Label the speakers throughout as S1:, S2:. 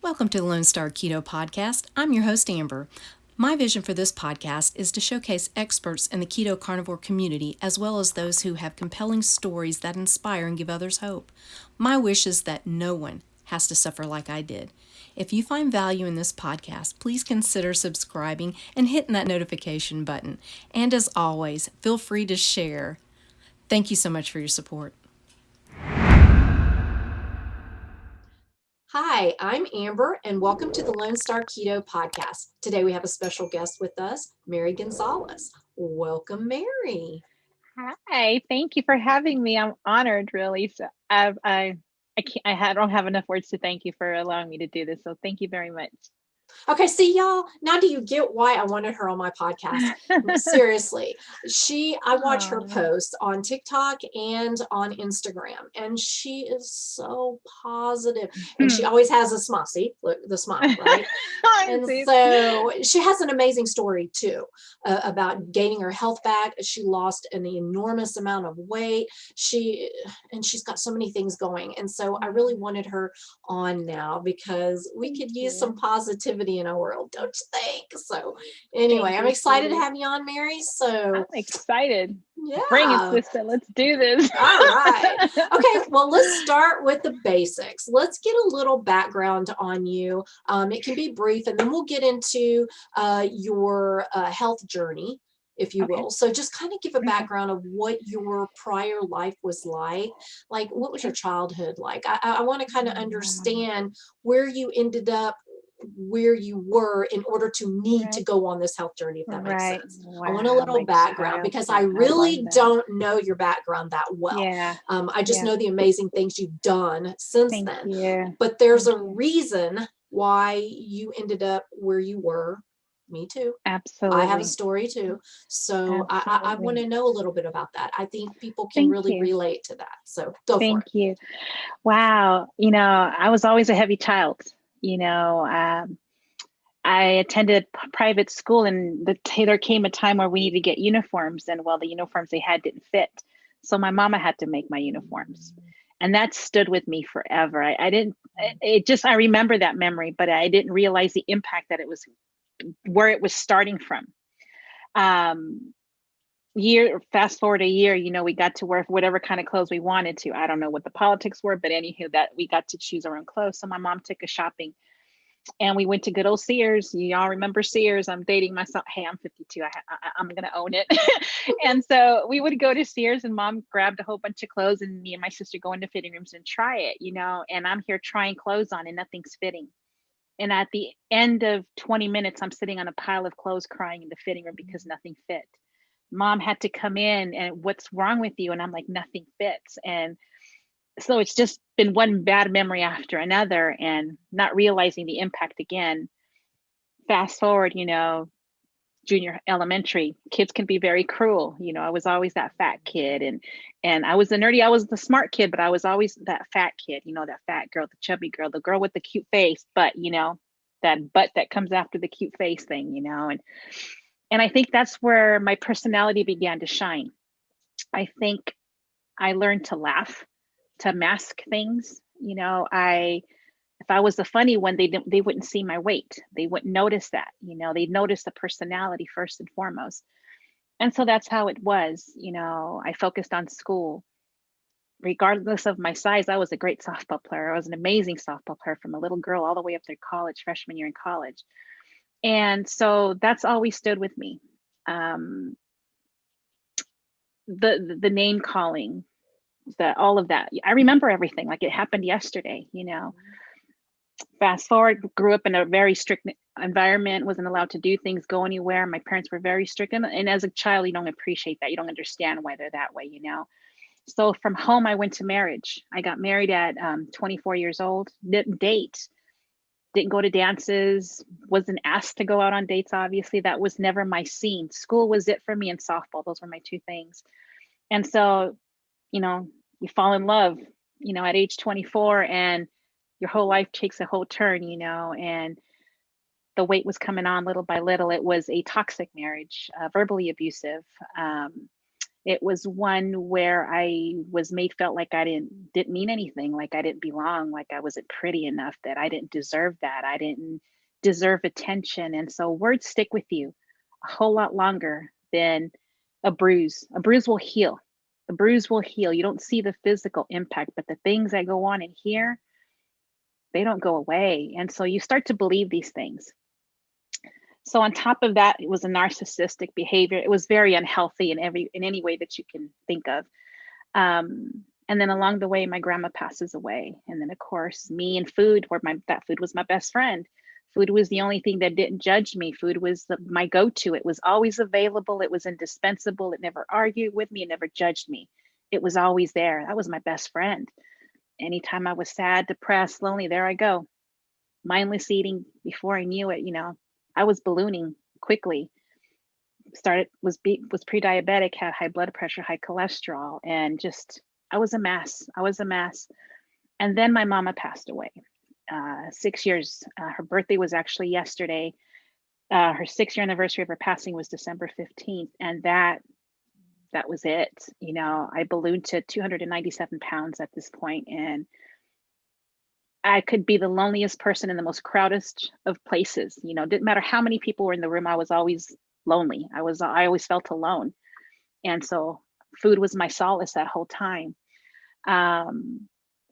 S1: Welcome to the Lone Star Keto Podcast. I'm your host, Amber. My vision for this podcast is to showcase experts in the keto carnivore community, as well as those who have compelling stories that inspire and give others hope. My wish is that no one has to suffer like I did. If you find value in this podcast, please consider subscribing and hitting that notification button. And as always, feel free to share. Thank you so much for your support. Hi, I'm Amber, and welcome to the Lone Star Keto Podcast. Today we have a special guest with us, Mary Gonzalez. Welcome, Mary.
S2: Hi, thank you for having me. I'm honored, really. So I don't have enough words to thank you for allowing me to do this. So thank you very much.
S1: Okay, see y'all, now do you get why I wanted her on my podcast? Seriously, I watch her post on TikTok and on Instagram, and she is so positive, and she always has a smile. See, look, the smile, right? And so she has an amazing story too, about gaining her health back. She lost an enormous amount of weight. She's got so many things going, and so I really wanted her on now because we could use some positivity in our world, don't you think? So anyway, I'm excited to have you on, Mary. So
S2: I'm excited.
S1: Yeah.
S2: Bring it, sister. Let's do this.
S1: All right. Okay, well, let's start with the basics. Let's get a little background on you. It can be brief, and then we'll get into your health journey, if you will. So just kind of give a background of what your prior life was like. Like, what was your childhood like? I want to kind of understand where you ended up, where you were in order to need to go on this health journey, if that makes sense. Wow, I want a little background because I really don't know your background that well.
S2: Yeah.
S1: I just know the amazing things you've done since then. But there's a reason why you ended up where you were. Me too.
S2: Absolutely.
S1: I have a story too. So I want to know a little bit about that. I think people can really relate to that. So go for it.
S2: Thank you. Wow. I was always a heavy child. I attended private school, and there came a time where we needed to get uniforms, and the uniforms they had didn't fit. So my mama had to make my uniforms, and that stood with me forever. I remember that memory, but I didn't realize the impact that it was, where it was starting from. Fast forward a year, we got to wear whatever kind of clothes we wanted to. I don't know what the politics were, but anywho, that we got to choose our own clothes. So my mom took us shopping, and we went to good old Sears. Y'all remember Sears? I'm dating myself. Hey, I'm 52. I'm going to own it. And so we would go to Sears, and mom grabbed a whole bunch of clothes, and me and my sister go into fitting rooms and try it, and I'm here trying clothes on, and nothing's fitting. And at the end of 20 minutes, I'm sitting on a pile of clothes crying in the fitting room because nothing fit. Mom had to come in and, what's wrong with you? And I'm like, nothing fits. And so it's just been one bad memory after another, and not realizing the impact again. Fast forward, junior elementary, kids can be very cruel. I was always that fat kid, and I was I was the smart kid, but I was always that fat kid, that fat girl, the chubby girl, the girl with the cute face, but that butt that comes after the cute face thing, and I think that's where my personality began to shine. I think I learned to laugh, to mask things. If I was the funny one, they wouldn't see my weight. They wouldn't notice that. They'd notice the personality first and foremost. And so that's how it was. I focused on school. Regardless of my size, I was a great softball player. I was an amazing softball player from a little girl all the way up through college, freshman year in college. And so that's always stood with me. The name calling, all of that. I remember everything like it happened yesterday, Fast forward, grew up in a very strict environment, wasn't allowed to do things, go anywhere. My parents were very strict. And as a child, you don't appreciate that. You don't understand why they're that way, So from home, I went to marriage. I got married at 24 years old, didn't date, didn't go to dances, wasn't asked to go out on dates. Obviously, that was never my scene. School was it for me, and softball. Those were my two things. And so, you fall in love, at age 24, and your whole life takes a whole turn, and the weight was coming on little by little. It was a toxic marriage, verbally abusive. It was one where I was made felt like I didn't mean anything, like I didn't belong, like I wasn't pretty enough, that I didn't deserve that. I didn't deserve attention. And so words stick with you a whole lot longer than a bruise. A bruise will heal. A bruise will heal. You don't see the physical impact, but the things that go on in here, they don't go away. And so you start to believe these things. So on top of that, it was a narcissistic behavior. It was very unhealthy in any way that you can think of. And then along the way, my grandma passes away. And then of course, me and food, that food was my best friend. Food was the only thing that didn't judge me. Food was my go-to. It was always available. It was indispensable. It never argued with me. It never judged me. It was always there. That was my best friend. Anytime I was sad, depressed, lonely, there I go. Mindless eating. Before I knew it, I was ballooning quickly. Was pre-diabetic, had high blood pressure, high cholesterol, and just I was a mess. And then my mama passed away. 6 years. Her birthday was actually yesterday. Her 6-year anniversary of her passing was December 15th, and that was it. I ballooned to 297 pounds at this point, and I could be the loneliest person in the most crowded of places. Didn't matter how many people were in the room. I was always lonely. I always felt alone. And so food was my solace that whole time.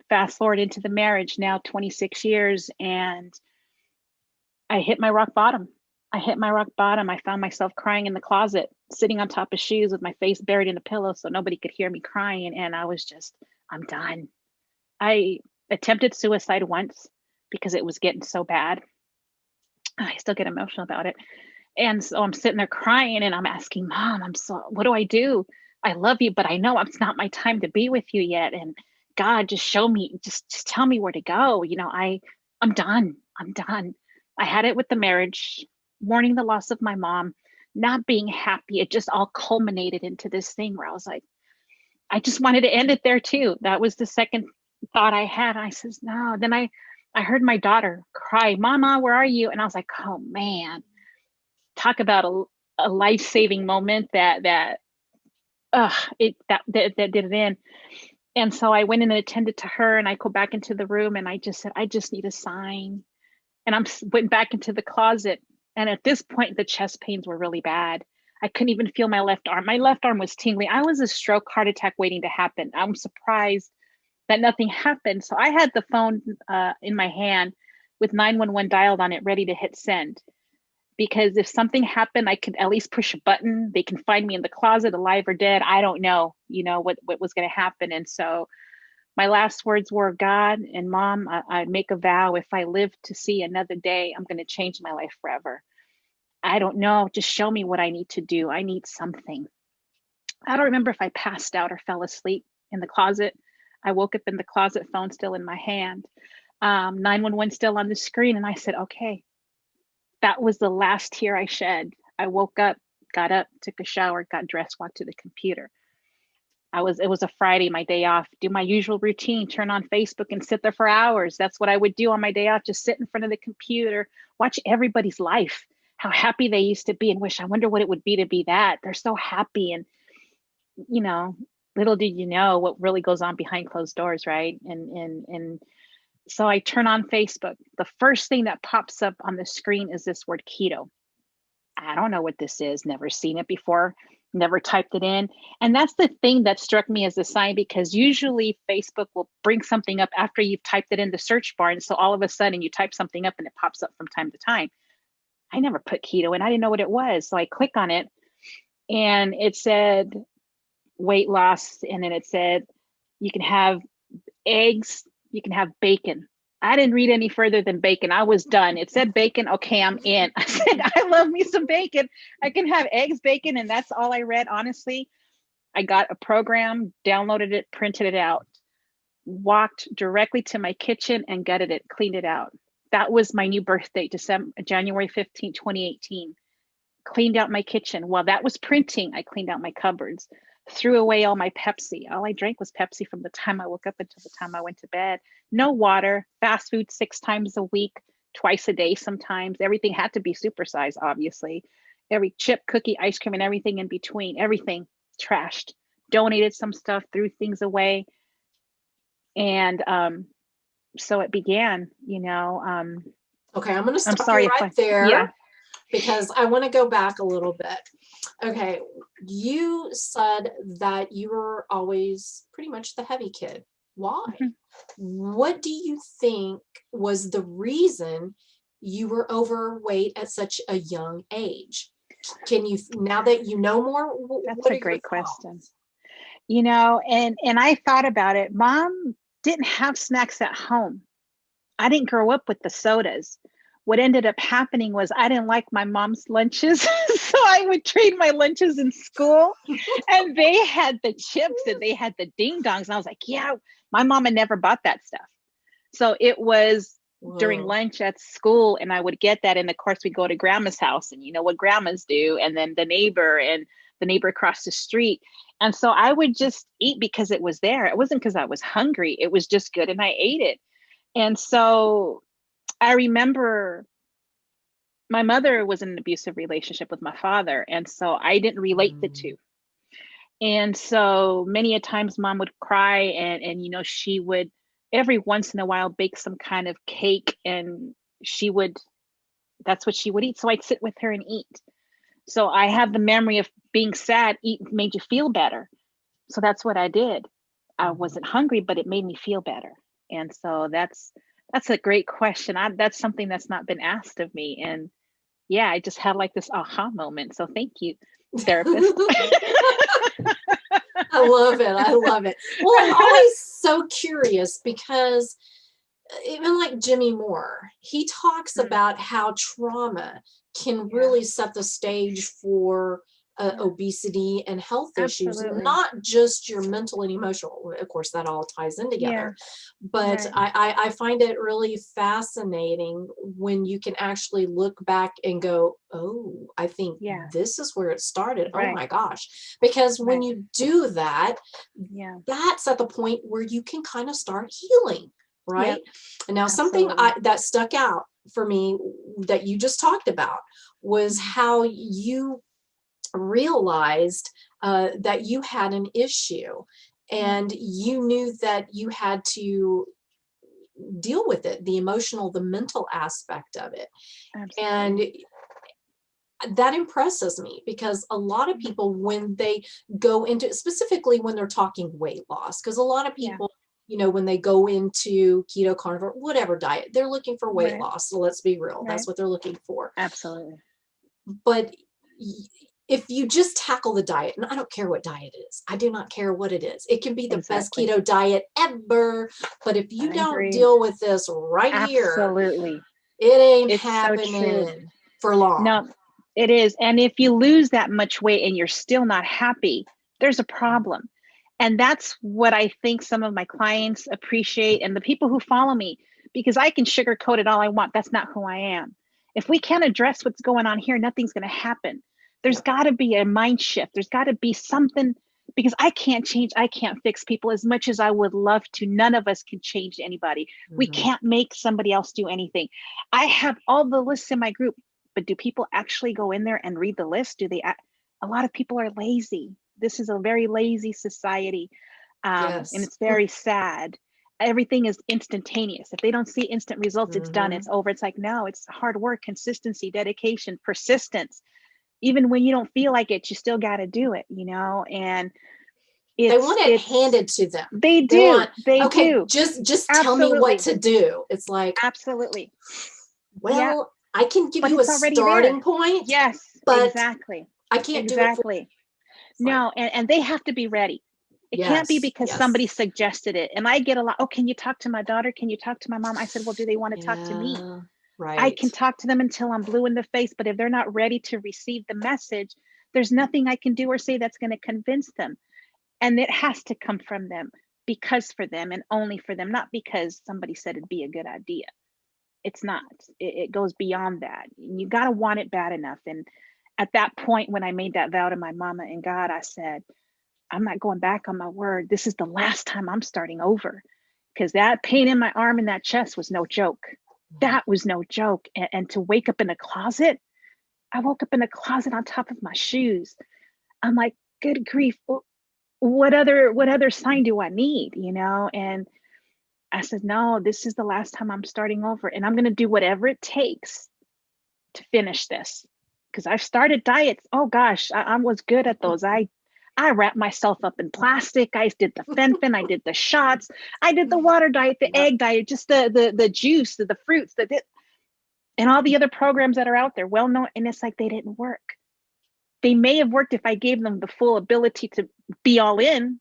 S2: Fast forward into the marriage now, 26 years, and I hit my rock bottom. I found myself crying in the closet, sitting on top of shoes with my face buried in a pillow so nobody could hear me crying. And I was just, I'm done. I attempted suicide once because it was getting so bad. I still get emotional about it. And so I'm sitting there crying and I'm asking, Mom, what do I do? I love you, but I know it's not my time to be with you yet. And God, just show me, just tell me where to go. I'm done. I had it with the marriage, mourning the loss of my mom, not being happy. It just all culminated into this thing where I was like, I just wanted to end it there too. That was the second thought I had. I says, no. Then I heard my daughter cry, Mama, where are you? And I was like, oh man, talk about a life-saving moment that did it in. And so I went in and attended to her, and I go back into the room and I just said, I just need a sign. And went back into the closet. And at this point, the chest pains were really bad. I couldn't even feel my left arm. My left arm was tingling. I was a stroke, heart attack waiting to happen. I'm surprised that nothing happened. So I had the phone in my hand with 911 dialed on it, ready to hit send. Because if something happened, I could at least push a button. They can find me in the closet, alive or dead. I don't know, what was going to happen. And so my last words were, God and Mom, I make a vow, if I live to see another day, I'm going to change my life forever. I don't know. Just show me what I need to do. I need something. I don't remember if I passed out or fell asleep in the closet. I woke up in the closet, phone still in my hand, 911 still on the screen. And I said, okay. That was the last tear I shed. I woke up, got up, took a shower, got dressed, walked to the computer. It was a Friday, my day off, do my usual routine, turn on Facebook and sit there for hours. That's what I would do on my day off, just sit in front of the computer, watch everybody's life, how happy they used to be, and I wonder what it would be to be that. They're so happy. And, little did you know what really goes on behind closed doors, right? And so I turn on Facebook. The first thing that pops up on the screen is this word keto. I don't know what this is, never seen it before, never typed it in. And that's the thing that struck me as a sign, because usually Facebook will bring something up after you've typed it in the search bar. And so all of a sudden you type something up and it pops up from time to time. I never put keto in. I didn't know what it was. So I click on it and it said weight loss. And then it said, you can have eggs, you can have bacon. I didn't read any further than bacon. I was done. It said bacon. Okay, I'm in. I said, I love me some bacon. I can have eggs, bacon, and that's all I read. Honestly, I got a program, downloaded it, printed it out, walked directly to my kitchen and gutted it, cleaned it out. That was my new birth date, January 15, 2018. Cleaned out my kitchen. While that was printing, I cleaned out my cupboards, threw away all my Pepsi. All I drank was Pepsi from the time I woke up until the time I went to bed. No water, fast food 6 times a week, twice a day sometimes. Everything had to be supersized, obviously. Every chip, cookie, ice cream, and everything in between, everything. trashed, donated some stuff, threw things away. And so it began,
S1: Okay, I'm going to
S2: I'm
S1: stop you
S2: sorry if
S1: right
S2: I, yeah.
S1: there because I want to go back a little bit. Okay, you said that you were always pretty much the heavy kid. Why?
S2: Mhm.
S1: What do you think was the reason you were overweight at such a young age? Can you, now that you know more,
S2: That's
S1: what
S2: a
S1: are your
S2: great question.
S1: thoughts?
S2: And I thought about it. Mom didn't have snacks at home. I didn't grow up with the sodas. What ended up happening was I didn't like my mom's lunches. So I would trade my lunches in school, and they had the chips and they had the ding dongs. And I was like, yeah, my mama never bought that stuff. So it was during
S1: Whoa.
S2: lunch at school, and I would get that. And of course, we go to grandma's house, and you know what grandmas do, and then the neighbor across the street. And so I would just eat because it was there. It wasn't because I was hungry. It was just good, and I ate it. And so I remember my mother was in an abusive relationship with my father. And so I didn't relate the two. And so many a times mom would cry, and she would every once in a while bake some kind of cake, and that's what she would eat. So I'd sit with her and eat. So I have the memory of being sad, eat made you feel better. So that's what I did. I wasn't hungry, but it made me feel better. And so that's a great question. That's something that's not been asked of me. And yeah, I just had like this aha moment. So thank you, therapist.
S1: I love it. I love it. Well, I'm always so curious because even like Jimmy Moore, he talks about how trauma can really set the stage for obesity and health issues,
S2: Absolutely.
S1: not just your mental and emotional. Of course, that all ties in
S2: Yeah.
S1: together. But
S2: Right.
S1: I find it really fascinating when you can actually look back and go, oh, I think
S2: Yeah.
S1: this is where it started. Oh
S2: Right.
S1: my gosh. Because when
S2: Right.
S1: you do that,
S2: Yeah.
S1: that's at the point where you can kind of start healing, right?
S2: Yep.
S1: And now something
S2: Absolutely.
S1: that stuck out for me that you just talked about was
S2: Mhm.
S1: how you realized that you had an issue
S2: Yeah.
S1: and you knew that you had to deal with it, the emotional, the mental aspect of it. And
S2: Absolutely.
S1: that impresses me because a lot of people, when they go into, specifically when they're talking weight loss, because a lot of
S2: Yeah.
S1: people, when they go into keto, carnivore, whatever diet, they're looking for weight
S2: Right.
S1: loss. So let's be real,
S2: Right.
S1: that's what they're looking for.
S2: Absolutely.
S1: But if you just tackle the diet, and I don't care what diet it is, I do not care what it is, it can be the best
S2: Exactly.
S1: keto diet ever, but if you
S2: I
S1: don't
S2: agree.
S1: deal with this right here,
S2: Absolutely.
S1: it ain't
S2: It's so true.
S1: happening for long.
S2: No, it is. And if you lose that much weight and you're still not happy, there's a problem. And that's what I think some of my clients appreciate and the people who follow me, because I can sugarcoat it all I want. That's not who I am. If we can't address what's going on here, nothing's going to happen. There's
S1: Yeah.
S2: got to be a mind shift. There's got to be something, because I can't change, I can't fix people as much as I would love to. None of us can change anybody. We
S1: Mhm.
S2: can't make somebody else do anything. I have all the lists in my group, but do people actually go in there and read the list? A lot of people are lazy. This is a very lazy society. And
S1: Yes.
S2: it's very sad. Everything is instantaneous. If they don't see instant results, it's done,
S1: Mhm.
S2: it's over. It's like, no, it's hard work, consistency, dedication, persistence. Even when you don't feel like it, you still got to do it. And
S1: They want it
S2: it's,
S1: handed to them.
S2: they
S1: They
S2: do,
S1: want,
S2: they
S1: okay,
S2: do.
S1: just tell me what
S2: Absolutely.
S1: to do. It's like,
S2: Absolutely. Yeah.
S1: well, I can give
S2: But
S1: you a
S2: it's already there.
S1: starting point,
S2: Yes,
S1: but
S2: exactly.
S1: I can't do it for
S2: Exactly.
S1: it's like,
S2: No, and they have to be ready. It can't be
S1: yes,
S2: because
S1: yes.
S2: somebody suggested it. And I get a lot, oh, can you talk to my daughter? Can you talk to my mom? I said, well, do they want to talk to me?
S1: Yeah,
S2: I
S1: right.
S2: can talk to them until I'm blue in the face, but if they're not ready to receive the message, there's nothing I can do or say that's going to convince them. And it has to come from them, because for them and only for them, not because somebody said it'd be a good idea. It's not. It goes beyond that. You got to want it bad enough. And at that point, when I made that vow to my mama and God, I said, I'm not going back on my word. This is the last time. I'm starting over, because that pain in my arm and that chest was no joke. That was no joke. And to wake up in a closet, I woke up in a closet on top of my shoes. I'm like, good grief, what other sign do I need, you know? And I said, no, this is the last time I'm starting over, and I'm going to do whatever it takes to finish this. Because I've started diets. Oh gosh, I was good at those. I wrapped myself up in plastic. I did the fen, I did the shots, I did the water diet, the
S1: Yep.
S2: egg diet, just the juice, the fruits, and all the other programs that are out there, well known. And it's like they didn't work. They may have worked if I gave them the full ability to be all in,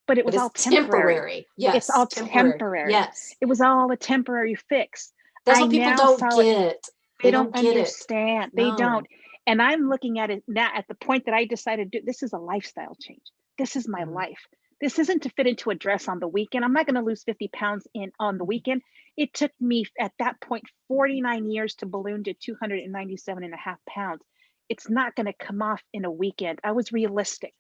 S2: but it
S1: But
S2: was
S1: it's
S2: all temporary.
S1: temporary.
S2: It's
S1: Yes,
S2: all
S1: temporary.
S2: temporary.
S1: Yes.
S2: It was all a temporary fix.
S1: That's
S2: I
S1: what people
S2: now
S1: don't
S2: saw it.
S1: get.
S2: They
S1: They
S2: don't
S1: don't get it.
S2: understand. They don't.
S1: No.
S2: And I'm looking at it now at the point that I decided this is a lifestyle change. This is my
S1: Mhm.
S2: life. This isn't to fit into a dress on the weekend. I'm not going to lose 50 pounds on the weekend. It took me at that point 49 years to balloon to 297 and a half pounds. It's not going to come off in a weekend. I was realistic,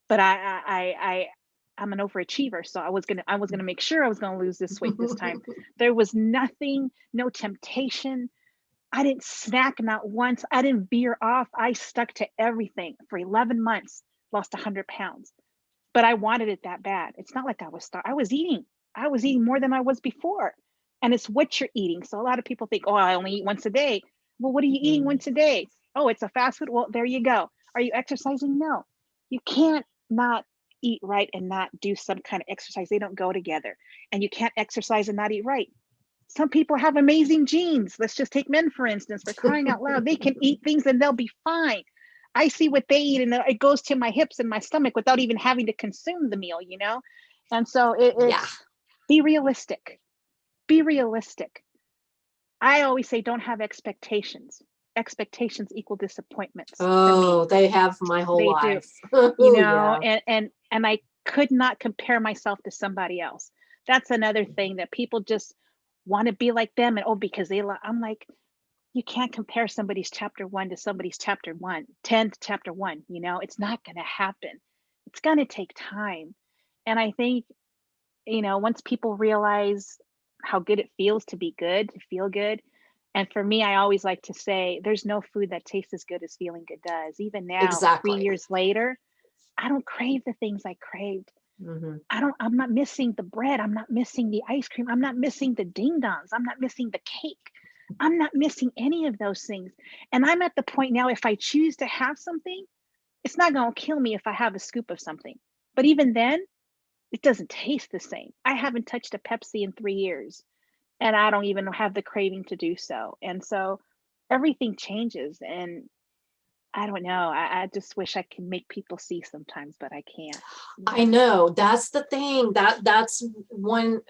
S2: but I'm an overachiever, so I was gonna make sure I was gonna lose this weight this time. There was nothing, no temptation. I didn't snack not once. I didn't veer off. I stuck to everything for 11 months, lost 100 pounds. But I wanted it that bad. It's not like I was starving. I was eating. I was eating more than I was before. And it's what you're eating. So a lot of people think, oh, I only eat once a day. Well, what are you eating
S1: Mhm.
S2: once a day? Oh, it's a fast food. Well, there you go. Are you exercising? No. You can't not eat right and not do some kind of exercise. They don't go together. And you can't exercise and not eat right. Some people have amazing genes. Let's just take men, for instance, for crying out loud. They can eat things and they'll be fine. I see what they eat and it goes to my hips and my stomach without even having to consume the meal, you know? And so
S1: Yeah.
S2: it's be realistic. Be realistic. I always say don't have expectations. Expectations equal disappointments for me.
S1: Oh, they have my whole
S2: They do,
S1: life.
S2: you
S1: Oh,
S2: know,
S1: yeah.
S2: and I could not compare myself to somebody else. That's another thing that people just want to be like them, and oh, because I'm like, you can't compare somebody's chapter 1 to somebody's chapter 10 to chapter 1, you know? It's not going to happen. It's going to take time. And I think, once people realize how good it feels to be good, to feel good. And for me, I always like to say there's no food that tastes as good as feeling good does. Even now, 3
S1: Exactly.
S2: years later, I don't crave the things I craved.
S1: Mhm.
S2: I'm not missing the bread. I'm not missing the ice cream. I'm not missing the ding dongs. I'm not missing the cake. I'm not missing any of those things. And I'm at the point now, if I choose to have something, it's not going to kill me if I have a scoop of something. But even then, it doesn't taste the same. I haven't touched a Pepsi in 3 years, and I don't even have the craving to do so. And so everything changes. And I don't know. I just wish I could make people see sometimes, but I can't.
S1: I know that's the thing that's one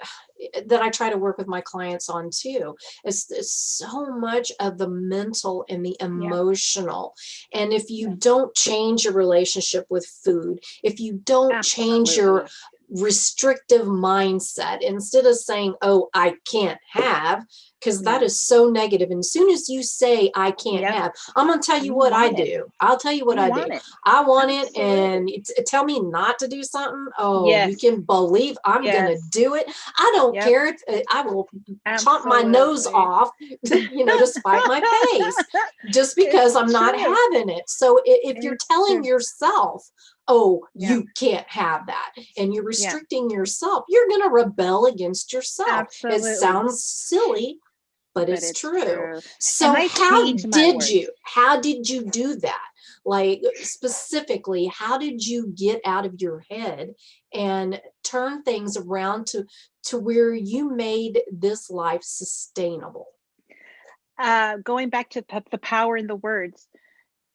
S1: that I try to work with my clients on too. Is so much of the mental and the
S2: Yep.
S1: emotional. And if you
S2: Yep.
S1: don't change your relationship with food, if you don't change your
S2: Absolutely.
S1: restrictive mindset, instead of saying, oh, I can't have, because that
S2: Yeah.
S1: is so negative. And as soon as you say, I can't
S2: Yep.
S1: have, I'm going to tell you
S2: You
S1: what I
S2: want it.
S1: do. I'll tell you what
S2: You
S1: I do.
S2: want it.
S1: I want it,
S2: Absolutely.
S1: and tell me not to do something. Oh, you
S2: Yes.
S1: can believe I'm gonna
S2: Yes.
S1: do it. I don't
S2: Yep.
S1: care. I will chomp my nose
S2: Absolutely.
S1: off, to spite my face, just because
S2: It's
S1: I'm not
S2: true.
S1: having it. So if you're
S2: It's
S1: telling
S2: true.
S1: yourself, oh,
S2: Yep.
S1: you can't have that, and you're
S2: Yeah.
S1: restricting yourself, you're gonna rebel against yourself. It
S2: Absolutely.
S1: sounds silly, but
S2: But
S1: it's
S2: it's
S1: true.
S2: true. And
S1: So
S2: I change my words.
S1: how did you do that? Like, specifically, how did you get out of your head and turn things around to where you made this life sustainable?
S2: Going back to the power in the words,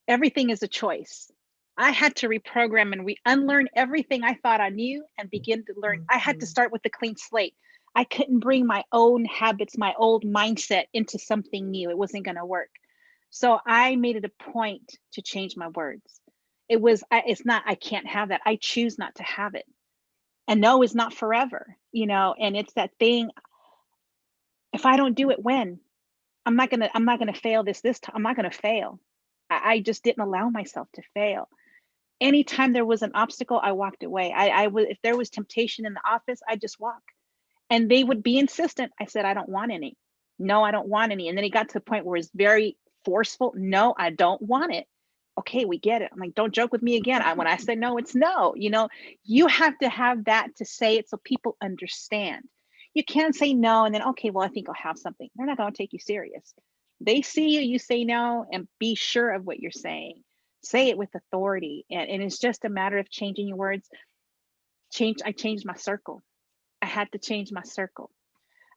S2: everything is a choice. I had to reprogram and unlearn everything I thought I knew and begin to learn. I had to
S1: Mhm.
S2: start with a clean slate. I couldn't bring my own habits, my old mindset into something new. It wasn't going to work. So I made it a point to change my words. It's not, I can't have that. I choose not to have it. And no is not forever, and it's that thing. If I don't do it, when? I'm not gonna fail this time. I'm not gonna fail. I just didn't allow myself to fail. Anytime there was an obstacle, I walked away. I would, if there was temptation in the office, I just walk. And they would be insistent. I said, I don't want any. No, I don't want any. And then it got to the point where it's very forceful. No, I don't want it. okay, we get it. I'm like, don't joke with me again. When I say no, it's no. You have to have that to say it so people understand. You can't say no and then, okay, well, I think I'll have something. They're not going to take you serious. They see you, you say no, and be sure of what you're saying. Say it with authority. And it's just a matter of changing your words. I changed my circle. I had to change my circle.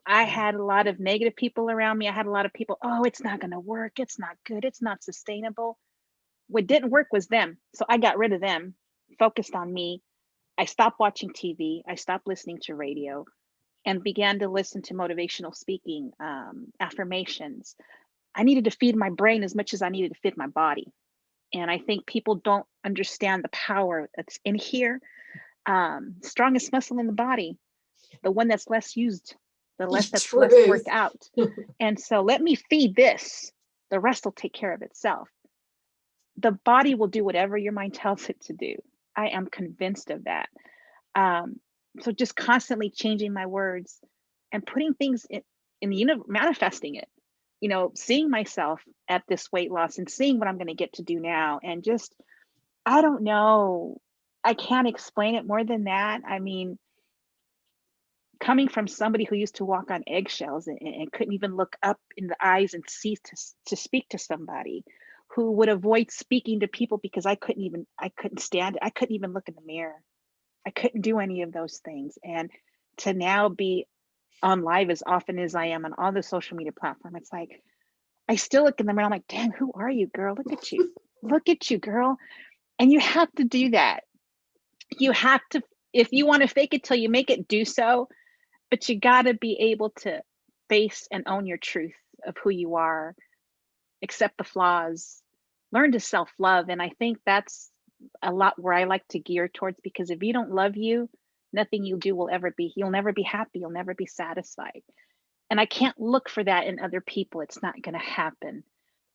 S2: I had a lot of negative people around me. I had a lot of people, oh, it's not going to work. It's not good. It's not sustainable. What didn't work was them. So I got rid of them, focused on me. I stopped watching TV. I stopped listening to radio and began to listen to motivational speaking, affirmations. I needed to feed my brain as much as I needed to feed my body. And I think people don't understand the power that's in here. Strongest muscle in the body, the one that's less used, the less that's less worked
S1: Truth.
S2: out. And so let me feed this. The rest will take care of itself. The body will do whatever your mind tells it to do. I am convinced of that. So just constantly changing my words and putting things in the universe, manifesting it, seeing myself at this weight loss and seeing what I'm going to get to do now. And just, I don't know, I can't explain it more than that. I mean, coming from somebody who used to walk on eggshells and couldn't even look up in the eyes and see to speak to somebody, who would avoid speaking to people because I couldn't stand it. I couldn't even look in the mirror. I couldn't do any of those things. And to now be on live as often as I am on all the social media platform, it's like, I still look in the mirror. I'm like, dang, who are you, girl? Look at you. Look at you, girl. And you have to do that. You have to, if you want to fake it till you make it, do so. But you got to be able to face and own your truth of who you are, accept the flaws, learn to self-love. And I think that's a lot where I like to gear towards, because if you don't love you, nothing you do will ever be, you'll never be happy. You'll never be satisfied. And I can't look for that in other people. It's not going to happen.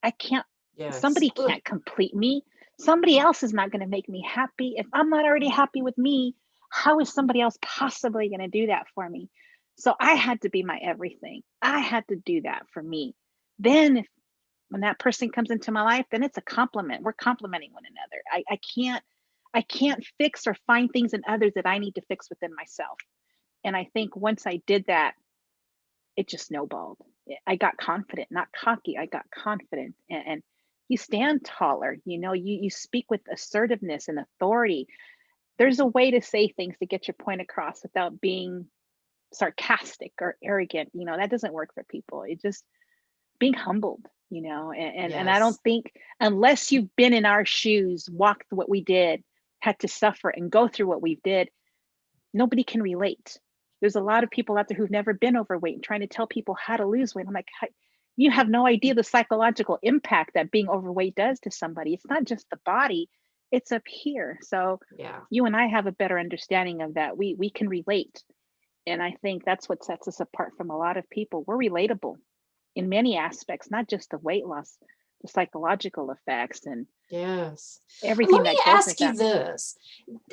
S2: I can't,
S1: Yes.
S2: somebody can't complete me. Somebody else is not going to make me happy. If I'm not already happy with me, how is somebody else possibly going to do that for me? So I had to be my everything. I had to do that for me. Then when that person comes into my life, then it's a compliment. We're complimenting one another. I can't fix or find things in others that I need to fix within myself. And I think once I did that, it just snowballed. I got confident, not cocky. I got confident, and you stand taller. You speak with assertiveness and authority. There's a way to say things to get your point across without being sarcastic or arrogant. That doesn't work for people. It just being humbled, and I don't
S1: Yes.
S2: think, unless you've been in our shoes, walked what we did, had to suffer and go through what we did, nobody can relate. There's a lot of people out there who've never been overweight and trying to tell people how to lose weight. I'm like, you have no idea the psychological impact that being overweight does to somebody. It's not just the body, it's up here. So
S1: Yeah.
S2: you and I have a better understanding of that. We can relate. And I think that's what sets us apart from a lot of people. We're relatable in many aspects, not just the weight loss, the psychological effects and
S1: Yes. And let
S2: everything
S1: me
S2: that goes with
S1: ask you
S2: that.
S1: this.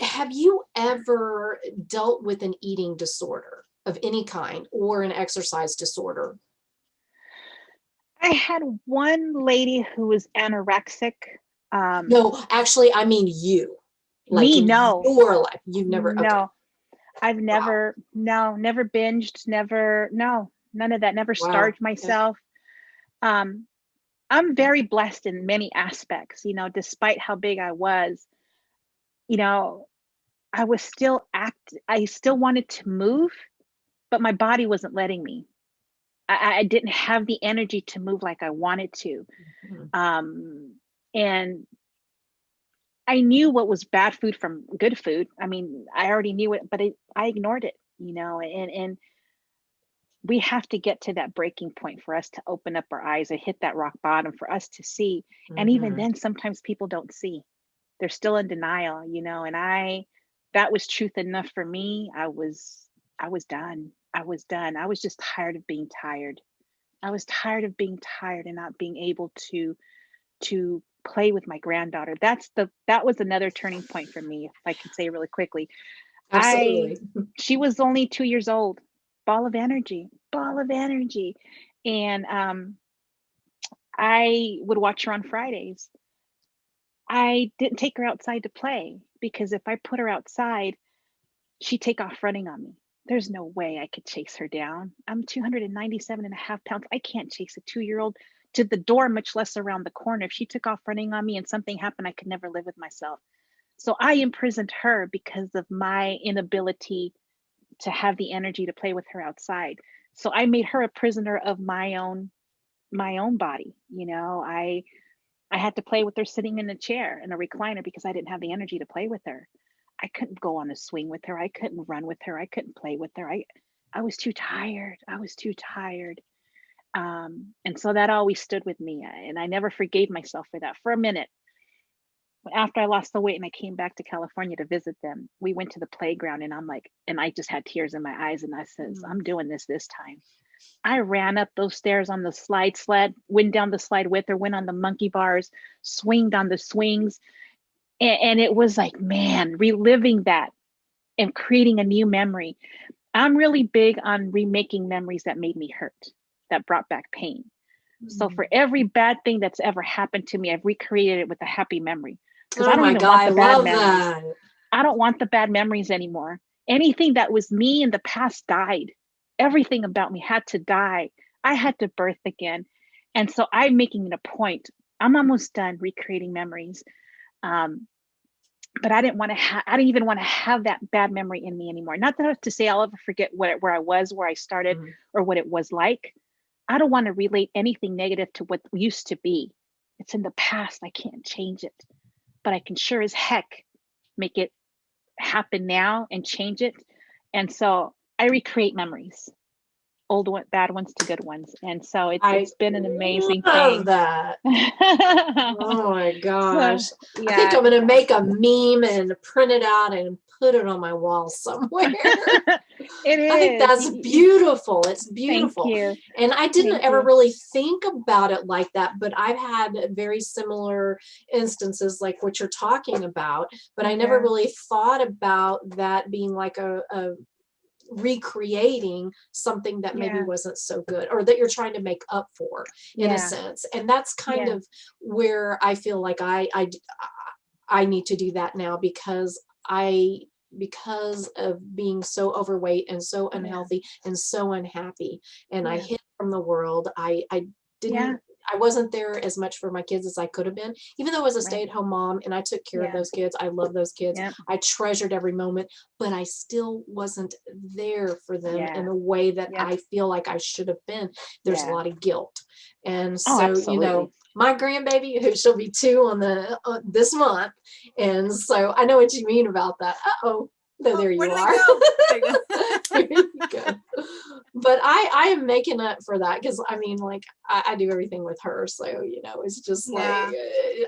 S1: Have you ever dealt with an eating disorder of any kind or an exercise disorder?
S2: I had one lady who was anorexic.
S1: No, actually, I mean you. Like
S2: Me,
S1: in
S2: no,
S1: your life. You've never, okay.
S2: no. I've
S1: Wow.
S2: never, no, never binged, never, no, none of that, never
S1: Wow.
S2: starved
S1: Okay.
S2: myself. Um, I'm very blessed in many aspects, despite how big I was, you know, I still wanted to move, but my body wasn't letting me. I didn't have the energy to move like I wanted to.
S1: Mhm.
S2: And I knew what was bad food from good food. I mean, I already knew it, but I ignored it, and we have to get to that breaking point for us to open up our eyes and hit that rock bottom for us to see. And even
S1: Mhm.
S2: then, sometimes people don't see. They're still in denial, and that was truth enough for me. I was done. I was done. I was just tired of being tired. I was tired of being tired and not being able to play with my granddaughter. That was another turning point for me, if I can say really quickly. I
S1: Absolutely.
S2: She was only 2 years old, ball of energy, ball of energy. And I would watch her on Fridays. I didn't take her outside to play because if I put her outside, she'd take off running on me. There's no way I could chase her down. I'm 297 and a half pounds. I can't chase a 2-year-old to the door, much less around the corner. If she took off running on me and something happened, I could never live with myself. So I imprisoned her because of my inability to have the energy to play with her outside. So I made her a prisoner of my own body. I had to play with her sitting in a chair in a recliner because I didn't have the energy to play with her. I couldn't go on a swing with her. I couldn't run with her. I couldn't play with her. I was too tired. I was too tired. And so that always stood with me. And I never forgave myself for that for a minute. After I lost the weight and I came back to California to visit them, we went to the playground and I just had tears in my eyes. And I says, I'm doing this time. I ran up those stairs on the sled, went down the slide with her, went on the monkey bars, swinged on the swings. And it was like, man, reliving that and creating a new memory. I'm really big on remaking memories that made me hurt, that brought back pain. So for every bad thing that's ever happened to me, I've recreated it with a happy memory. Because I don't even want the bad memories. I don't want the bad memories anymore. Anything that was me in the past died. Everything about me had to die. I had to birth again. And so I'm making it a point. I'm almost done recreating memories. But I didn't even want to have that bad memory in me anymore. Not that to say I'll ever forget where I was, where I started, or what it was like. I don't want to relate anything negative to what used to be. It's in the past. I can't change it, but I can sure as heck make it happen now and change it. And so I recreate memories, old one, bad ones to good ones. And so it's been an amazing thing.
S1: That. Oh my gosh. So, yeah, I think I'm going to make a meme and print it out and put it on my wall somewhere.
S2: It is.
S1: I think that's beautiful. It's beautiful.
S2: Thank you.
S1: And I didn't ever really think about it like that, but I've had very similar instances like what you're talking about, but I never really thought about that being like a recreating something that maybe wasn't so good or that you're trying to make up for in a sense. And that's kind of where I feel like I need to do that now because of being so overweight and so unhealthy and so unhappy and I hid from the world. I didn't I wasn't there as much for my kids as I could have been, even though I was a stay-at-home mom and I took care of those kids. I love those kids. I treasured every moment, but I still wasn't there for them in a way that I feel like I should have been. There's a lot of guilt. And so, my grandbaby, who she'll be 2 on this month. And so I know what you mean about that. No, there you are. There you go. But I am making up for that because I mean, like I do everything with her, so it's just like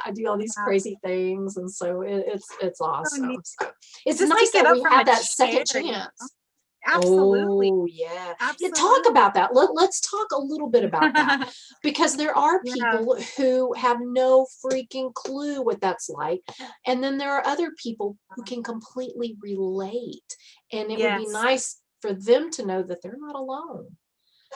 S1: I do all these crazy things, and so it's awesome. So it's nice that we have that second chance.
S3: Absolutely.
S1: Oh yeah. Talk about that. Let's talk a little bit about that because there are people who have no freaking clue what that's like, and then there are other people who can completely relate, and it would be nice for them to know that they're not alone.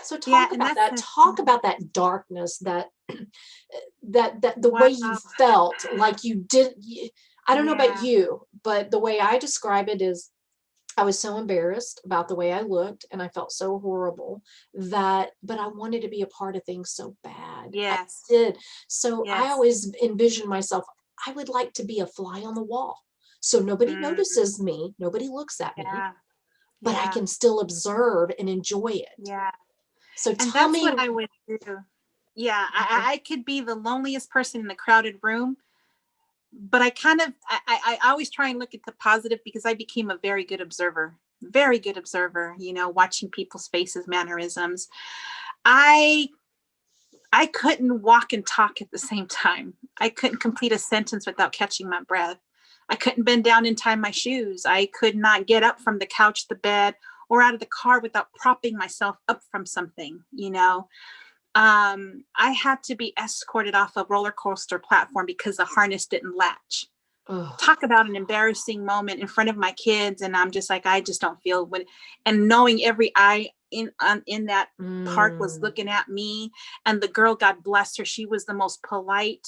S1: So talk about that. Talk about that darkness, that the way you felt like you did. I don't know about you, but the way I describe it is I was so embarrassed about the way I looked and I felt so horrible but I wanted to be a part of things so bad.
S3: Yes.
S1: I did. So I always envisioned myself, I would like to be a fly on the wall. So nobody notices me. Nobody looks at me, but I can still observe and enjoy it.
S3: Yeah.
S1: So
S3: and
S1: tell me.
S3: That's what I would do. Yeah. I could be the loneliest person in the crowded room. But I always try and look at the positive because I became a very good observer, watching people's faces, mannerisms. I couldn't walk and talk at the same time. I couldn't complete a sentence without catching my breath. I couldn't bend down and tie my shoes. I could not get up from the couch, the bed, or out of the car without propping myself up from something, I had to be escorted off a roller coaster platform because the harness didn't latch. Talk about an embarrassing moment in front of my kids. And I'm just like, I just don't feel and knowing every eye in that park was looking at me, and the girl, God bless her, she was the most polite,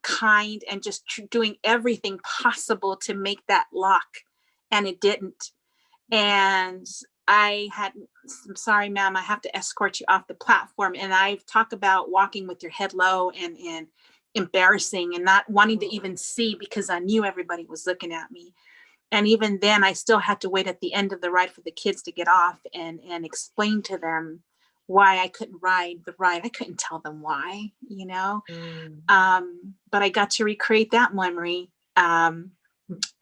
S3: kind, and just doing everything possible to make that lock, and it didn't. And I'm sorry, ma'am, I have to escort you off the platform. And I talk about walking with your head low and embarrassing and not wanting to even see, because I knew everybody was looking at me. And even then, I still had to wait at the end of the ride for the kids to get off and explain to them why I couldn't ride the ride. I couldn't tell them why, you know. But I got to recreate that memory.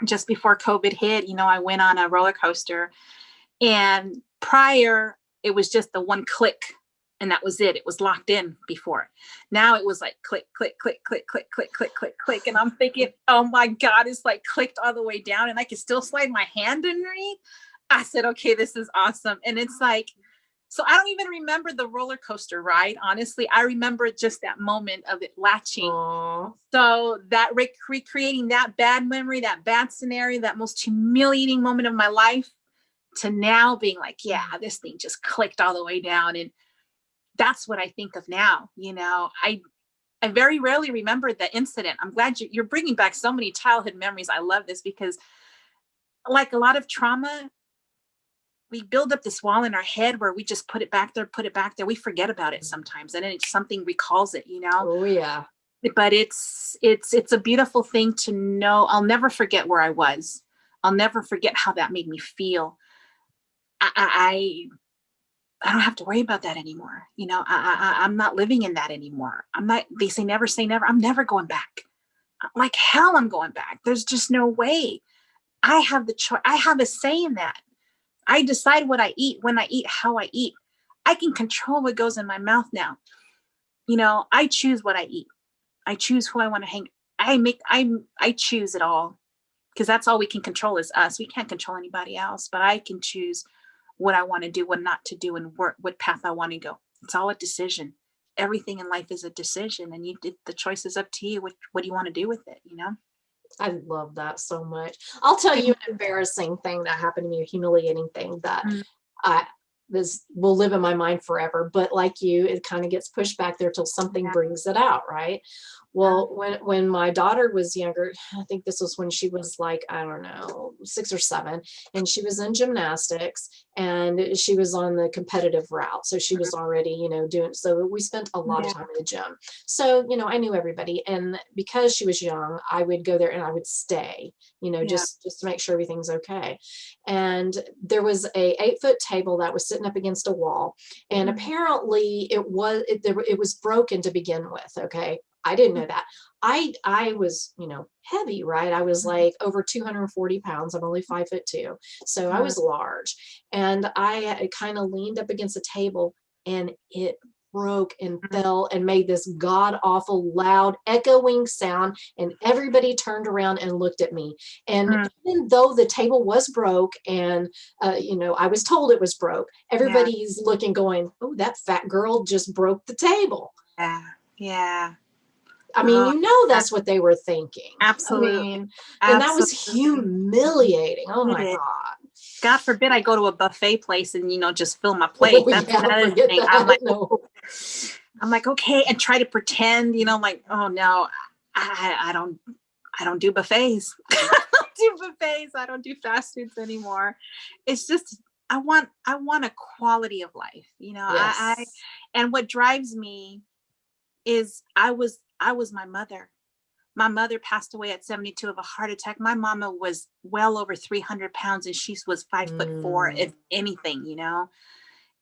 S3: Just before COVID hit, you know, I went on a roller coaster, and prior it was just the one click, and that was it. It was locked in before. Now it was like click, click, click, click, click, click, click, click, click. And I'm thinking, oh my God, it's like clicked all the way down and I can still slide my hand underneath. I said, okay, this is awesome. And it's like, so I don't even remember the roller coaster ride. Honestly, I remember just that moment of it latching.
S1: Aww.
S3: So that recreating that bad memory, that bad scenario, that most humiliating moment of my life, to now being like, yeah, this thing just clicked all the way down. And that's what I think of now. You know, I very rarely remember the incident. I'm glad you're bringing back so many childhood memories. I love this, because like a lot of trauma, we build up this wall in our head where we just put it back there. We forget about it sometimes. And then something recalls it, you know?
S1: Oh yeah.
S3: But it's a beautiful thing to know. I'll never forget where I was. I'll never forget how that made me feel. I don't have to worry about that anymore. You know, I'm not living in that anymore. I'm not, they say never say never. I'm never going back. Like hell, I'm going back. There's just no way. I have the choice. I have a say in that. I decide what I eat, when I eat, how I eat. I can control what goes in my mouth now. You know, I choose what I eat. I choose who I want to hang. I choose it all, because that's all we can control is us. We can't control anybody else, but I can choose what I want to do, what not to do, and what path I want to go. It's all a decision. Everything in life is a decision, and the choice is up to you. What do you want to do with it? You know?
S1: I love that so much. I'll tell you an embarrassing thing that happened to me, a humiliating thing that this will live in my mind forever. But like you, it kind of gets pushed back there till something brings it out, right? Well, when my daughter was younger, I think this was when she was like, I don't know, 6 or 7, and she was in gymnastics and she was on the competitive route. So she was already, you know, doing, so we spent a lot of time in the gym. So, you know, I knew everybody. And because she was young, I would go there and I would stay, you know, just to make sure everything's okay. And there was a 8-foot table that was sitting up against a wall. And apparently it was broken to begin with. Okay. I didn't know that. I was, you know, heavy, right? I was like over 240 pounds. I'm only 5'2". So I was large, and I kind of leaned up against the table and it broke and fell and made this god awful loud echoing sound. And everybody turned around and looked at me. And even though the table was broke and, you know, I was told it was broke, everybody's looking going, oh, that fat girl just broke the table.
S3: Yeah. Yeah.
S1: I mean, you know, that's what they were thinking.
S3: Absolutely.
S1: I mean, and that was humiliating. Oh my God.
S3: God forbid I go to a buffet place and, you know, just fill my plate. That's another thing. I'm like, okay, and try to pretend, you know, like, oh no, I don't do buffets. I don't do fast foods anymore. It's just, I want a quality of life, you know.
S1: Yes.
S3: And what drives me is I was my mother. My mother passed away at 72 of a heart attack. My mama was well over 300 pounds and she was 5'4", if anything, you know.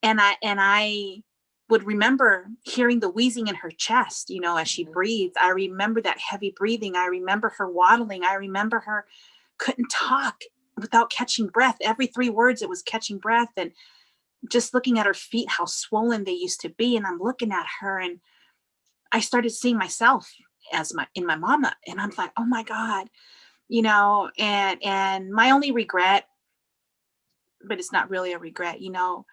S3: And I would remember hearing the wheezing in her chest, you know, as she breathed. I remember that heavy breathing. I remember her waddling. I remember her couldn't talk without catching breath. Every 3 words, it was catching breath. And just looking at her feet, how swollen they used to be. And I'm looking at her and I started seeing myself in my mama. And I'm like, oh my God, you know, and my only regret, but it's not really a regret, you know,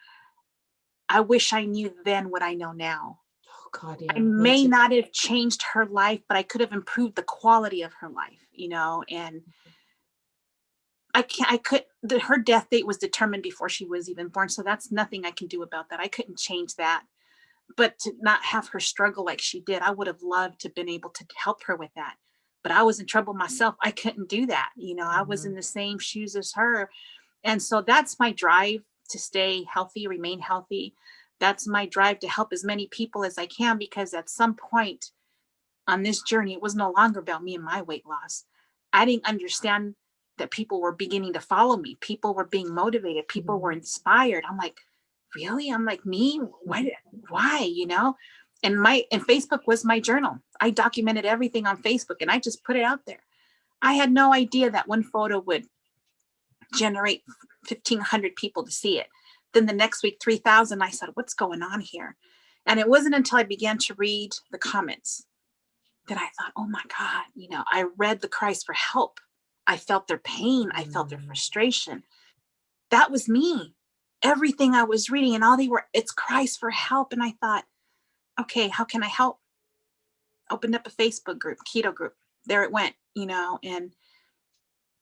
S3: I wish I knew then what I know now.
S1: Oh God, yeah.
S3: I may not have changed her life, but I could have improved the quality of her life, you know. And her death date was determined before she was even born. So that's nothing I can do about that. I couldn't change that. but to not have her struggle like she did, I would have loved to have been able to help her with that. But I was in trouble myself. I couldn't do that. I was in the same shoes as her. And so that's my drive to stay healthy, remain healthy. That's my drive to help as many people as I can, because at some point on this journey, it was no longer about me and my weight loss. I didn't understand that people were beginning to follow me. People were being motivated. People were inspired. I'm like, really? I'm like, me? Why? And Facebook was my journal. I documented everything on Facebook and I just put it out there. I had no idea that one photo would generate 1,500 people to see it. Then the next week, 3,000. I said, what's going on here? And it wasn't until I began to read the comments that I thought, oh my God, I read the cries for help. I felt their pain. I felt their frustration. That was me. Everything I was reading, and all it's cries for help. And I thought, okay, how can I help? Opened up a Facebook group, Keto group. There it went, and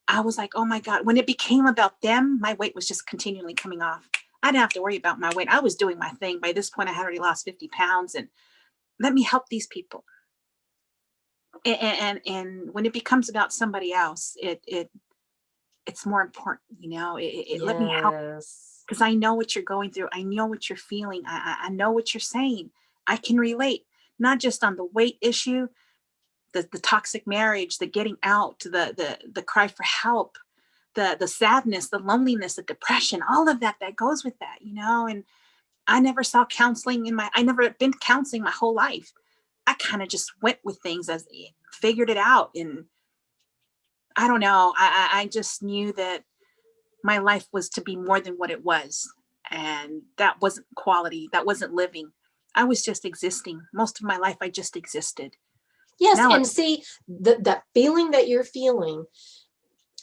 S3: I was like, oh my God, when it became about them, my weight was just continually coming off. I didn't have to worry about my weight. I was doing my thing. By this point, I had already lost 50 pounds, and let me help these people. And when it becomes about somebody else, it's more important, let me help, because I know what you're going through. I know what you're feeling. I know what you're saying. I can relate, not just on the weight issue, the toxic marriage, the getting out, the cry for help, the sadness, the loneliness, the depression, all of that goes with that, and I never saw counseling I never been counseling my whole life. I kind of just went with things as figured it out. And I don't know, I just knew that my life was to be more than what it was. And that wasn't quality. That wasn't living. I was just existing. Most of my life, I just existed.
S1: Yes. And see that feeling that you're feeling.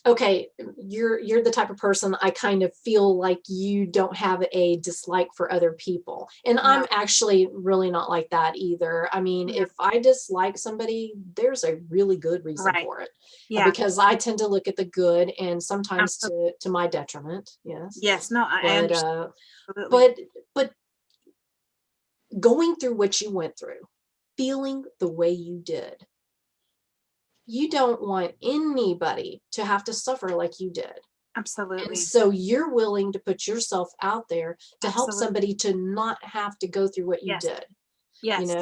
S1: Okay, you're the type of person I kind of feel like you don't have a dislike for other people. And no. I'm actually really not like that either. I mean, if I dislike somebody, there's a really good reason for it. Yeah. Because I tend to look at the good, and sometimes to my detriment. Yes.
S3: Yes. No, I understand.
S1: But going through what you went through, feeling the way you did, you don't want anybody to have to suffer like you did.
S3: Absolutely.
S1: And so you're willing to put yourself out there to help somebody to not have to go through what you did.
S3: Yes.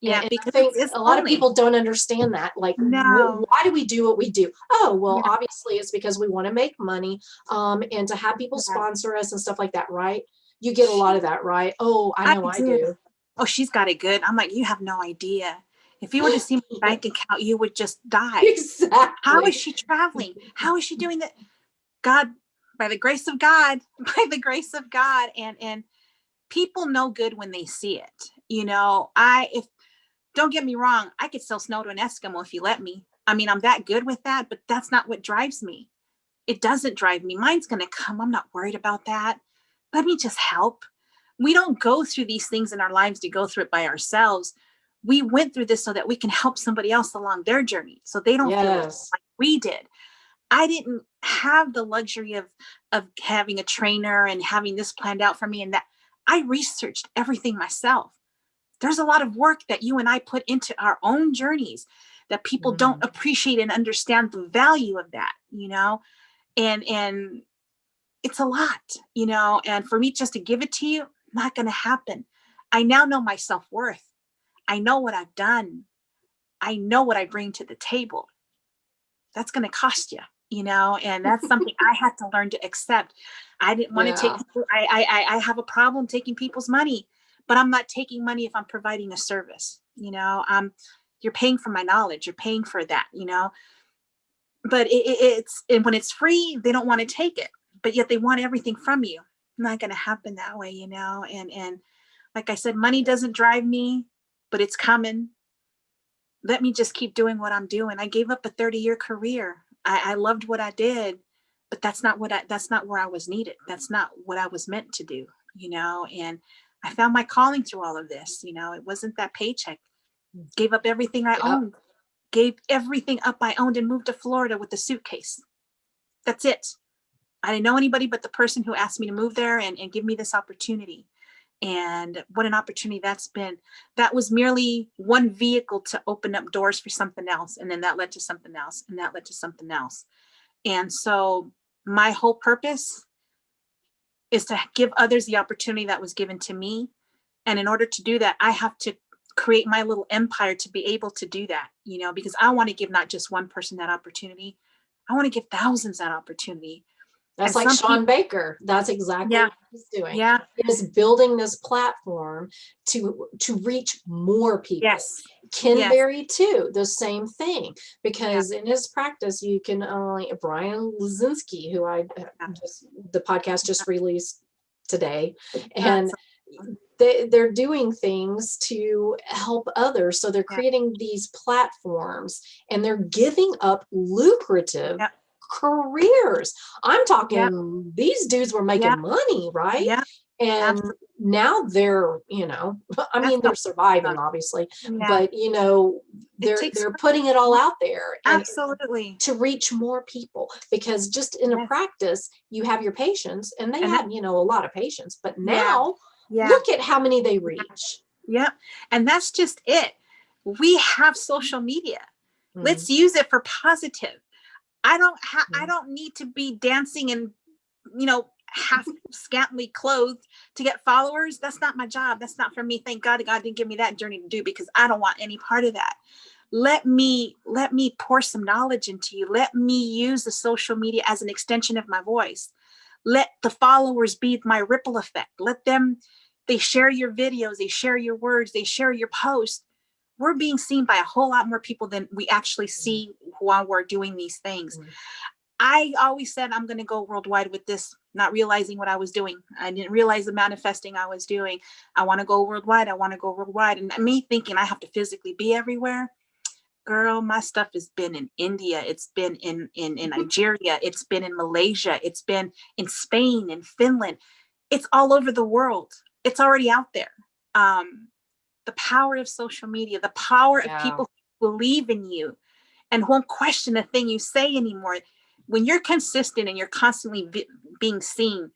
S1: Yeah, and because I think a lot of people don't understand that. Like, why do we do what we do? Oh, well, obviously it's because we want to make money, and to have people sponsor us and stuff like that, right? You get a lot of that, right? Oh, I know I do.
S3: Oh, she's got it good. I'm like, you have no idea. If you were to see my bank account, you would just die.
S1: Exactly.
S3: How is she traveling? How is she doing that? God, by the grace of God, and people know good when they see it. Don't get me wrong, I could sell snow to an Eskimo if you let me. I mean, I'm that good with that, but that's not what drives me. It doesn't drive me. Mine's going to come. I'm not worried about that. Let me just help. We don't go through these things in our lives to go through it by ourselves. We went through this so that we can help somebody else along their journey, so they don't feel like we did. I didn't have the luxury of having a trainer and having this planned out for me, and that I researched everything myself. There's a lot of work that you and I put into our own journeys that people don't appreciate and understand the value of that, and it's a lot, and for me just to give it to you, not going to happen. I now know my self-worth. I know what I've done. I know what I bring to the table. That's going to cost you, and that's something I had to learn to accept. I didn't want to take, I have a problem taking people's money, but I'm not taking money if I'm providing a service, you're paying for my knowledge. You're paying for that, but and when it's free, they don't want to take it, but yet they want everything from you. Not going to happen that way, and like I said, money doesn't drive me, but it's coming. Let me just keep doing what I'm doing. I gave up a 30-year career. I loved what I did, but that's not where I was needed. That's not what I was meant to do, and I found my calling through all of this. It wasn't that paycheck. Gave up everything I owned, gave everything up I owned, and moved to Florida with a suitcase. That's it. I didn't know anybody but the person who asked me to move there and give me this opportunity. And what an opportunity that's been. That was merely one vehicle to open up doors for something else. And then that led to something else, and that led to something else. And so my whole purpose is to give others the opportunity that was given to me. And in order to do that, I have to create my little empire to be able to do that, because I want to give not just one person that opportunity. I want to give thousands that opportunity.
S1: That's
S3: And
S1: like Sean Baker. That's exactly
S3: Yeah.
S1: what he's doing.
S3: Yeah.
S1: He is building this platform to reach more people.
S3: Yes.
S1: Ken
S3: Yes.
S1: Berry too, the same thing, because in his practice, you can only Brian Lazinski, who the podcast just released today, and they're doing things to help others. So they're creating these platforms, and they're giving up lucrative careers. I'm talking these dudes were making money, right?
S3: Yeah.
S1: And
S3: Absolutely.
S1: now they're, I mean, they're surviving, obviously, but they're putting it all out there. And
S3: absolutely.
S1: To reach more people, because just in a practice, you have your patients, and they had, a lot of patients, but now look at how many they reach.
S3: Yeah. And that's just it. We have social media. Let's use it for positive. I don't need to be dancing and, half scantily clothed to get followers. That's not my job. That's not for me. Thank God didn't give me that journey to do, because I don't want any part of that. Let me pour some knowledge into you. Let me use the social media as an extension of my voice. Let the followers be my ripple effect. They share your videos, they share your words, they share your posts. We're being seen by a whole lot more people than we actually see while we're doing these things. I always said I'm going to go worldwide with this, not realizing what I was doing. I didn't realize the manifesting I was doing. I want to go worldwide. And me thinking I have to physically be everywhere. Girl, my stuff has been in India. It's been in Nigeria. It's been in Malaysia. It's been in Spain and Finland. It's all over the world. It's already out there. The power of social media, the power of people who believe in you and won't question a thing you say anymore. When you're consistent and you're constantly being seen,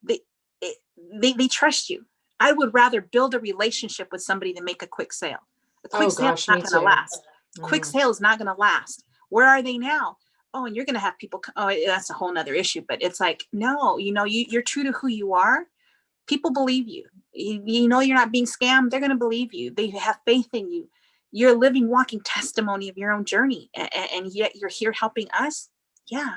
S3: they trust you. I would rather build a relationship with somebody than make a quick sale. A quick sale is not going to last. Quick sale is not going to last. Where are they now? Oh, and you're going to have people. Oh, that's a whole nother issue. But it's like, no, you're true to who you are. People believe you. You're not being scammed. They're going to believe you. They have faith in you. You're a living, walking testimony of your own journey. And yet you're here helping us. Yeah.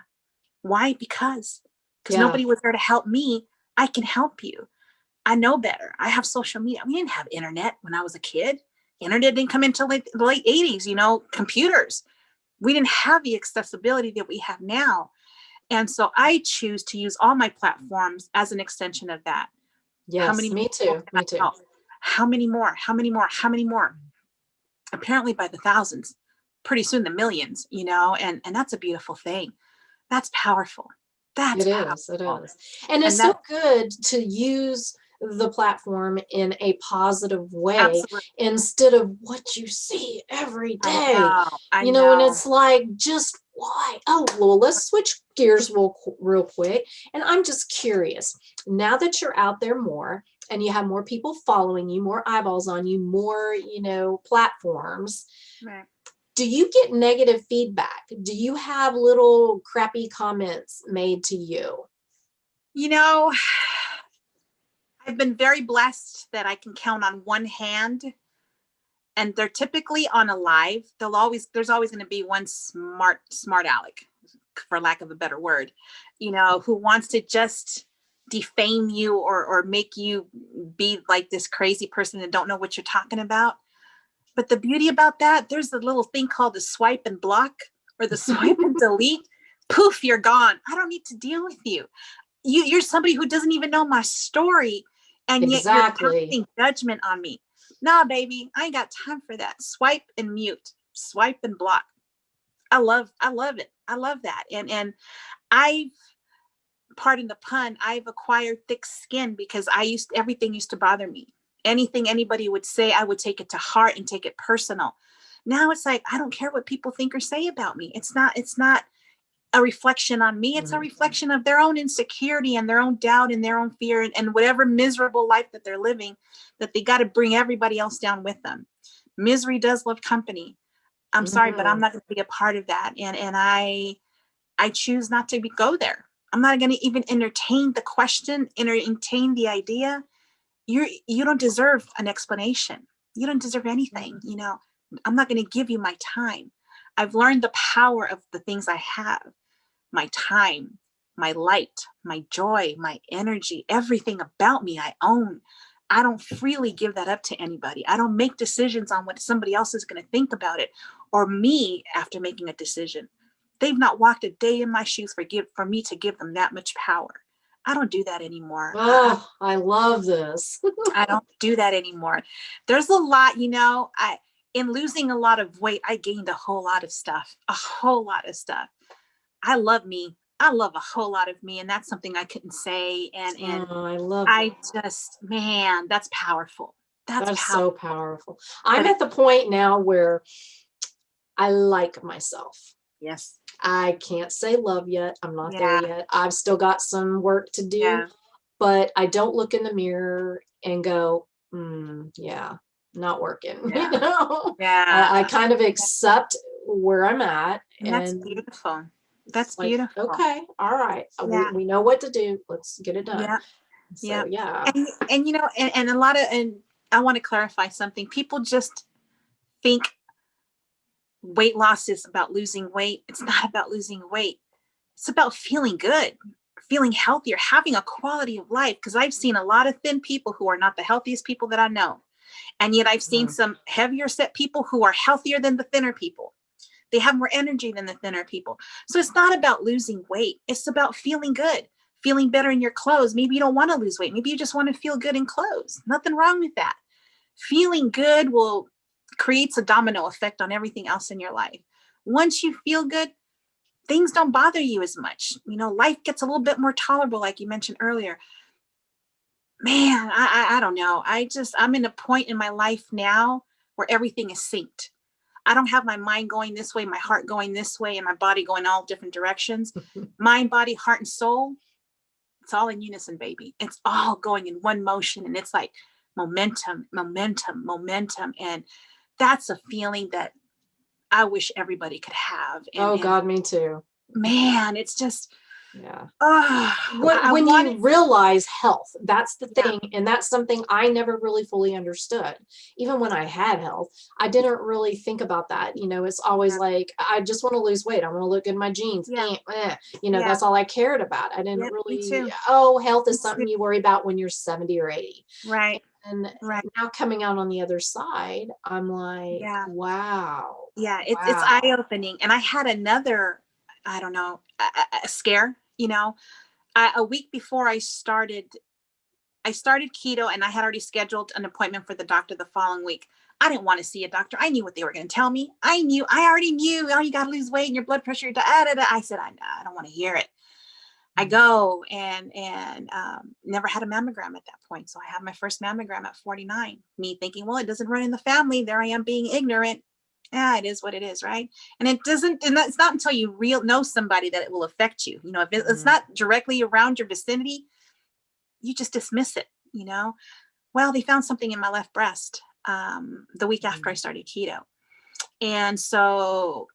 S3: Why? Because nobody was there to help me. I can help you. I know better. I have social media. We didn't have internet when I was a kid. Internet didn't come until the late 80s, computers. We didn't have the accessibility that we have now. And so I choose to use all my platforms as an extension of that.
S1: Yes, me too.
S3: How many more? Apparently by the thousands, pretty soon the millions, and that's a beautiful thing. That's powerful. It is.
S1: And it's so good to use the platform in a positive way instead of what you see every day.
S3: I know.
S1: And it's like, just why? Oh, well, let's switch gears real quick. And I'm just curious, now that you're out there more and you have more people following you, more eyeballs on you, more, platforms.
S3: Right.
S1: Do you get negative feedback? Do you have little crappy comments made to you?
S3: I've been very blessed that I can count on one hand, and they're typically on a live. There's always going to be one smart aleck, for lack of a better word, who wants to just defame you or make you be like this crazy person and don't know what you're talking about. But the beauty about that, there's a little thing called the swipe and block or the swipe and delete. Poof, you're gone. I don't need to deal with you. You're somebody who doesn't even know my story, and yet you're casting judgment on me. Nah, baby, I ain't got time for that. Swipe and mute, swipe and block. I love it. I love that. And pardon the pun, I've acquired thick skin because everything used to bother me. Anything anybody would say, I would take it to heart and take it personal. Now it's like, I don't care what people think or say about me. It's not a reflection on me. It's a reflection of their own insecurity and their own doubt and their own fear and whatever miserable life that they're living, that they got to bring everybody else down with them. Misery does love company. I'm sorry, but I'm not going to be a part of that. And I choose not to go there. I'm not going to even entertain the question, entertain the idea. You don't deserve an explanation. You don't deserve anything. You know, I'm not going to give you my time. I've learned the power of the things I have, my time, my light, my joy, my energy, everything about me I own. I don't freely give that up to anybody. I don't make decisions on what somebody else is going to think about it or me after making a decision. They've not walked a day in my shoes for me to give them that much power. I don't do that anymore.
S1: Oh, I love this.
S3: I don't do that anymore. There's a lot, you know, in losing a lot of weight, I gained a whole lot of stuff. I love me. I love a whole lot of me. And that's something I couldn't say. And
S1: I love
S3: I
S1: that.
S3: just, man, that's powerful.
S1: That's so powerful. I'm at the point now where I like myself.
S3: Yes.
S1: I can't say love yet. I'm not there yet. I've still got some work to do, but I don't look in the mirror and go, yeah, not working.
S3: Yeah.
S1: You know?
S3: Yeah.
S1: I kind of accept where I'm at.
S3: And that's beautiful. That's
S1: like,
S3: beautiful.
S1: Okay. All right.
S3: Yeah.
S1: We know what to do. Let's get it done.
S3: Yeah.
S1: So, yeah.
S3: And you know, and a lot of, and I want to clarify something. People just think weight loss is about losing weight. It's not about losing weight. It's about feeling good, feeling healthier, having a quality of life. Because I've seen a lot of thin people who are not the healthiest people that I know. And yet I've seen some heavier set people who are healthier than the thinner people. They have more energy than the thinner people. So it's not about losing weight. It's about feeling good, feeling better in your clothes. Maybe you don't want to lose weight. Maybe you just want to feel good in clothes. Nothing wrong with that. Feeling good creates a domino effect on everything else in your life. Once you feel good, things don't bother you as much. You know, life gets a little bit more tolerable, like you mentioned earlier. Man, I don't know. I'm in a point in my life now where everything is synced. I don't have my mind going this way, my heart going this way, and my body going all different directions. Mind, body, heart, and soul, it's all in unison, baby. It's all going in one motion. And it's like momentum. And that's a feeling that I wish everybody could have. And,
S1: God, me too.
S3: Man, it's just,
S1: when you realize health, that's the thing. And that's something I never really fully understood. Even when I had health, I didn't really think about that. You know, it's always like, I just want to lose weight. I want to look good in my jeans. You know, that's all I cared about. I didn't really, health is something you worry about when you're 70 or 80.
S3: Right.
S1: And now coming out on the other side, I'm like, wow.
S3: Yeah, it's eye-opening. And I had another, I don't know, a scare, you know. A week before I started keto, and I had already scheduled an appointment for the doctor the following week. I didn't want to see a doctor. I knew what they were going to tell me. I already knew, you got to lose weight and your blood pressure. I said, I don't want to hear it. I go and never had a mammogram at that point. So I had my first mammogram at 49. Me thinking, well, it doesn't run in the family. There I am being ignorant. Yeah, it is what it is, right? And it doesn't, and it's not until you know somebody that it will affect you. You know, if it's not directly around your vicinity, you just dismiss it, you know? Well, they found something in my left breast the week after I started keto. And so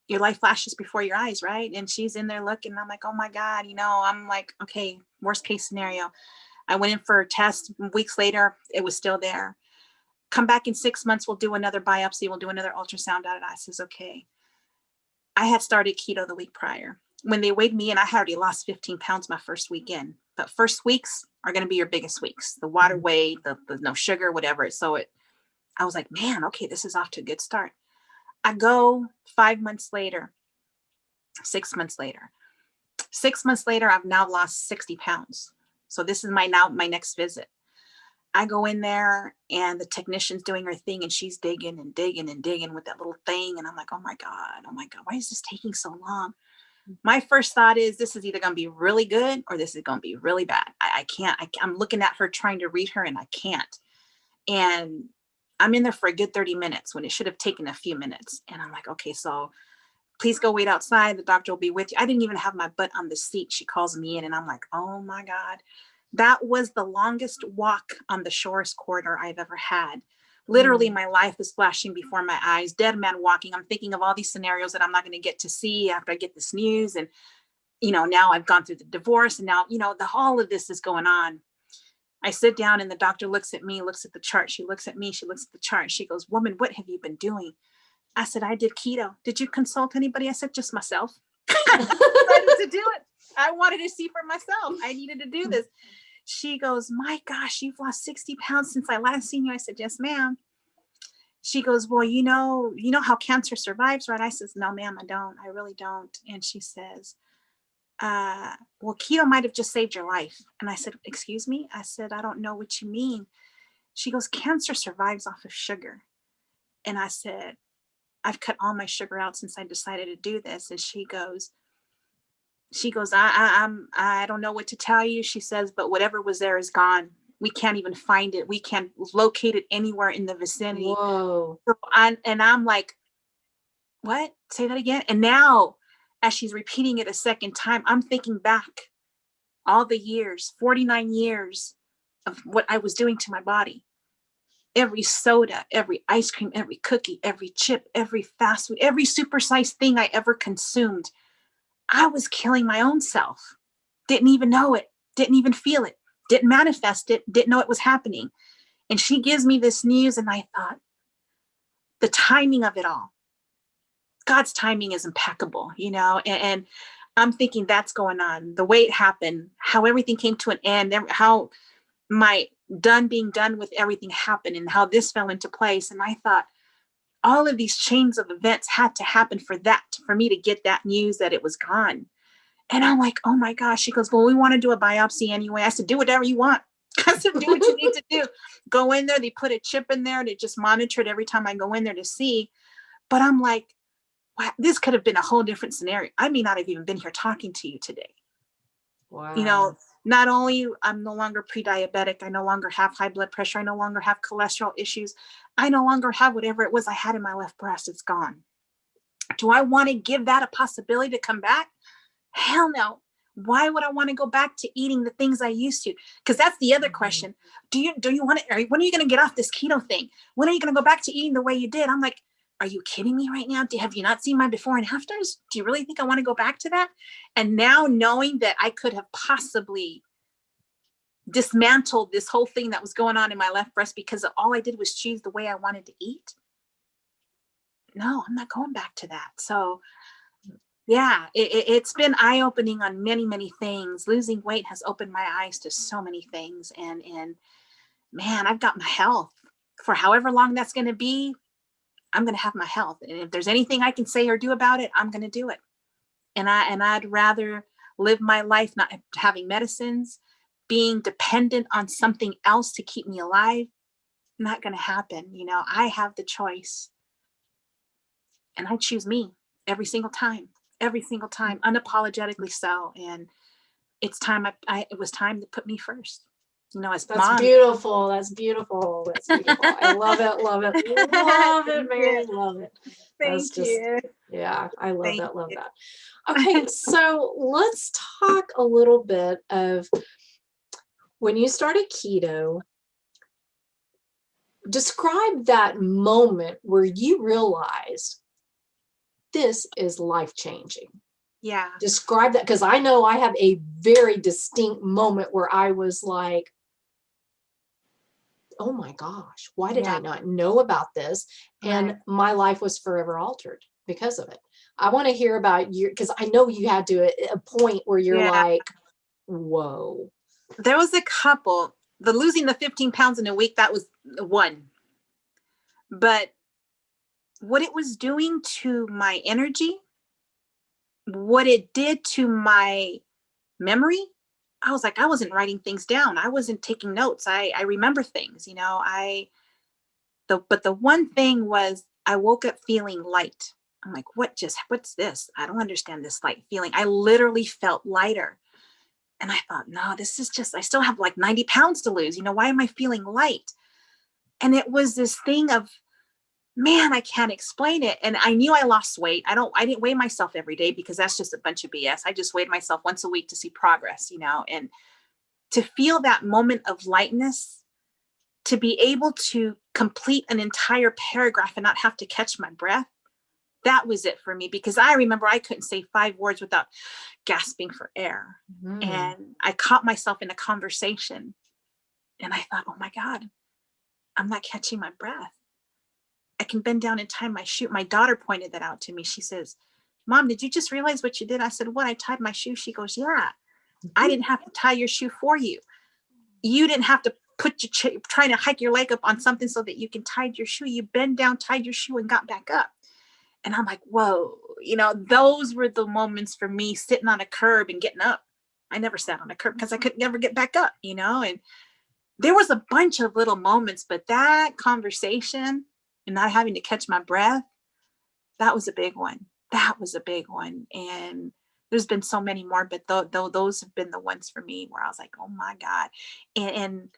S3: your life flashes before your eyes, right? And she's in there looking, and I'm like, oh my God, you know, I'm like, okay, worst case scenario. I went in for a test. Weeks later, it was still there. Come back in 6 months, we'll do another biopsy, we'll do another ultrasound. I says, okay. I had started keto the week prior. When they weighed me in, I had already lost 15 pounds my first weekend. But first weeks are going to be your biggest weeks. The water weight, the no sugar, whatever. So I was like, man, okay, this is off to a good start. I go 5 months later, 6 months later. 6 months later, I've now lost 60 pounds. So this is my next visit. I go in there and the technician's doing her thing and she's digging and digging and digging with that little thing. And I'm like, oh my God, why is this taking so long? My first thought is this is either going to be really good or this is going to be really bad. I can't, I'm looking at her trying to read her and I can't. And I'm in there for a good 30 minutes when it should have taken a few minutes. And I'm like, okay, so please go wait outside. The doctor will be with you. I didn't even have my butt on the seat. She calls me in and I'm like, oh my God. That was the longest walk on the Shores corridor I've ever had. Literally, my life is flashing before my eyes, dead man walking. I'm thinking of all these scenarios that I'm not going to get to see after I get this news. And, now I've gone through the divorce and now, all of this is going on. I sit down and the doctor looks at me, looks at the chart. She looks at me, she looks at the chart. She goes, woman, what have you been doing? I said, I did keto. Did you consult anybody? I said, just myself. I decided to do it. I wanted to see for myself. I needed to do this. She goes, my gosh, you've lost 60 pounds since I last seen you. I said, yes, ma'am. She goes, well, you know how cancer survives, right? I says, no, ma'am, I don't. I really don't. And she says, well, keto might have just saved your life. And I said, excuse me? I said, I don't know what you mean. She goes, cancer survives off of sugar. And I said, I've cut all my sugar out since I decided to do this. And she goes, I don't know what to tell you. She says, but whatever was there is gone. We can't even find it. We can't locate it anywhere in the vicinity.
S1: Whoa.
S3: So I'm like, what? Say that again. And now, as she's repeating it a second time, I'm thinking back all the years, 49 years of what I was doing to my body. Every soda, every ice cream, every cookie, every chip, every fast food, every supersized thing I ever consumed. I was killing my own self. Didn't even know it. Didn't even feel it. Didn't manifest it. Didn't know it was happening. And she gives me this news and I thought, the timing of it all. God's timing is impeccable, and I'm thinking that's going on. The way it happened, how everything came to an end, how my being done with everything happened and how this fell into place. And I thought all of these chains of events had to happen for me to get that news that it was gone. And I'm like, oh my gosh. She goes, well, we want to do a biopsy anyway. I said, do whatever you want. I said, do what you need to do. Go in there. They put a chip in there. They just monitor it every time I go in there to see. But I'm like, wow, this could have been a whole different scenario. I may not have even been here talking to you today.
S1: Wow.
S3: Not only I'm no longer pre-diabetic, I no longer have high blood pressure. I no longer have cholesterol issues. I no longer have whatever it was I had in my left breast. It's gone. Do I want to give that a possibility to come back? Hell no. Why would I want to go back to eating the things I used to? Because that's the other question. Do you want to, when are you going to get off this keto thing? When are you going to go back to eating the way you did? I'm like, are you kidding me right now? Have you not seen my before and afters? Do you really think I want to go back to that? And now knowing that I could have possibly dismantled this whole thing that was going on in my left breast because all I did was choose the way I wanted to eat. No, I'm not going back to that. So yeah, it's been eye-opening on many, many things. Losing weight has opened my eyes to so many things. And man, I've got my health for however long that's going to be. I'm going to have my health. And if there's anything I can say or do about it, I'm going to do it. And I'd rather live my life not having medicines, being dependent on something else to keep me alive. Not going to happen. I have the choice. And I choose me every single time, unapologetically so. And it's time. It was time to put me first. As
S1: That's
S3: mom.
S1: beautiful. That's beautiful. That's beautiful. I love it. Love it. Love it, Mary. Love it.
S3: Thank you.
S1: Yeah, I love
S3: Thank
S1: that. Love
S3: you.
S1: that. Okay, so let's talk a little bit of when you started keto. Describe that moment where you realized this is life-changing.
S3: Yeah.
S1: Describe that, because I know I have a very distinct moment where I was like, oh my gosh, why did I not know about this? And my life was forever altered because of it. I want to hear about you, because I know you had to a point where you're like, whoa.
S3: There was a couple. The losing the 15 pounds in a week, that was one. But what it was doing to my energy, what it did to my memory, I was like, I wasn't writing things down. I wasn't taking notes. I remember things, but the one thing was I woke up feeling light. I'm like, what's this? I don't understand this light feeling. I literally felt lighter. And I thought, no, this is just, I still have like 90 pounds to lose. Why am I feeling light? And it was this thing of, man, I can't explain it. And I knew I lost weight. I didn't weigh myself every day because that's just a bunch of BS. I just weighed myself once a week to see progress, and to feel that moment of lightness, to be able to complete an entire paragraph and not have to catch my breath. That was it for me, because I remember I couldn't say 5 words without gasping for air. And I caught myself in a conversation and I thought, oh my God, I'm not catching my breath. I can bend down and tie my shoe. My daughter pointed that out to me. She says, Mom, did you just realize what you did? I said, what? I tied my shoe. She goes, yeah, I didn't have to tie your shoe for you. You didn't have to put trying to hike your leg up on something so that you can tie your shoe. You bend down, tied your shoe, and got back up. And I'm like, whoa, those were the moments for me, sitting on a curb and getting up. I never sat on a curb because I could never get back up, and there was a bunch of little moments, but that conversation and not having to catch my breath, that was a big one. That was a big one. And there's been so many more, but those have been the ones for me where I was like, oh my God, and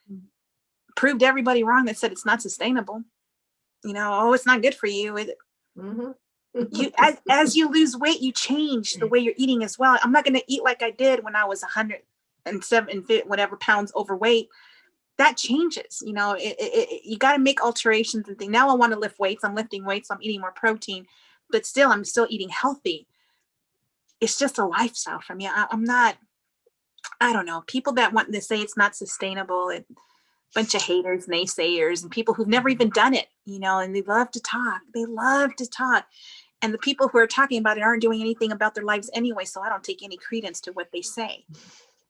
S3: proved everybody wrong that said it's not sustainable. Oh, it's not good for you. You as you lose weight, you change the way you're eating as well. I'm not going to eat like I did when I was 107 whatever pounds overweight. That changes. You got to make alterations and things. Now I want to lift weights. I'm lifting weights. I'm eating more protein, but still, I'm still eating healthy. It's just a lifestyle for me. I'm not. I don't know. People that want to say it's not sustainable, and bunch of haters, naysayers, and people who've never even done it, and they love to talk. They love to talk. And the people who are talking about it aren't doing anything about their lives anyway. So I don't take any credence to what they say.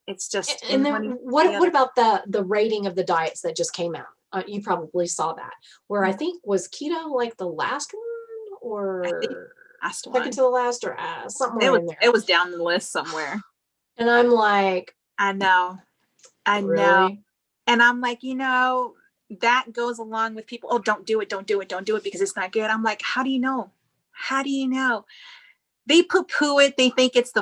S3: It's just.
S1: And then what about the rating of the diets that just came out? You probably saw that, where I think was keto like the last one, or second to the last, or somewhere in there.
S3: It was down the list somewhere.
S1: And I'm like,
S3: I know.
S1: Really?
S3: And I'm like, that goes along with people. Oh, don't do it because it's not good. I'm like, how do you know? They poo-poo it. They think it's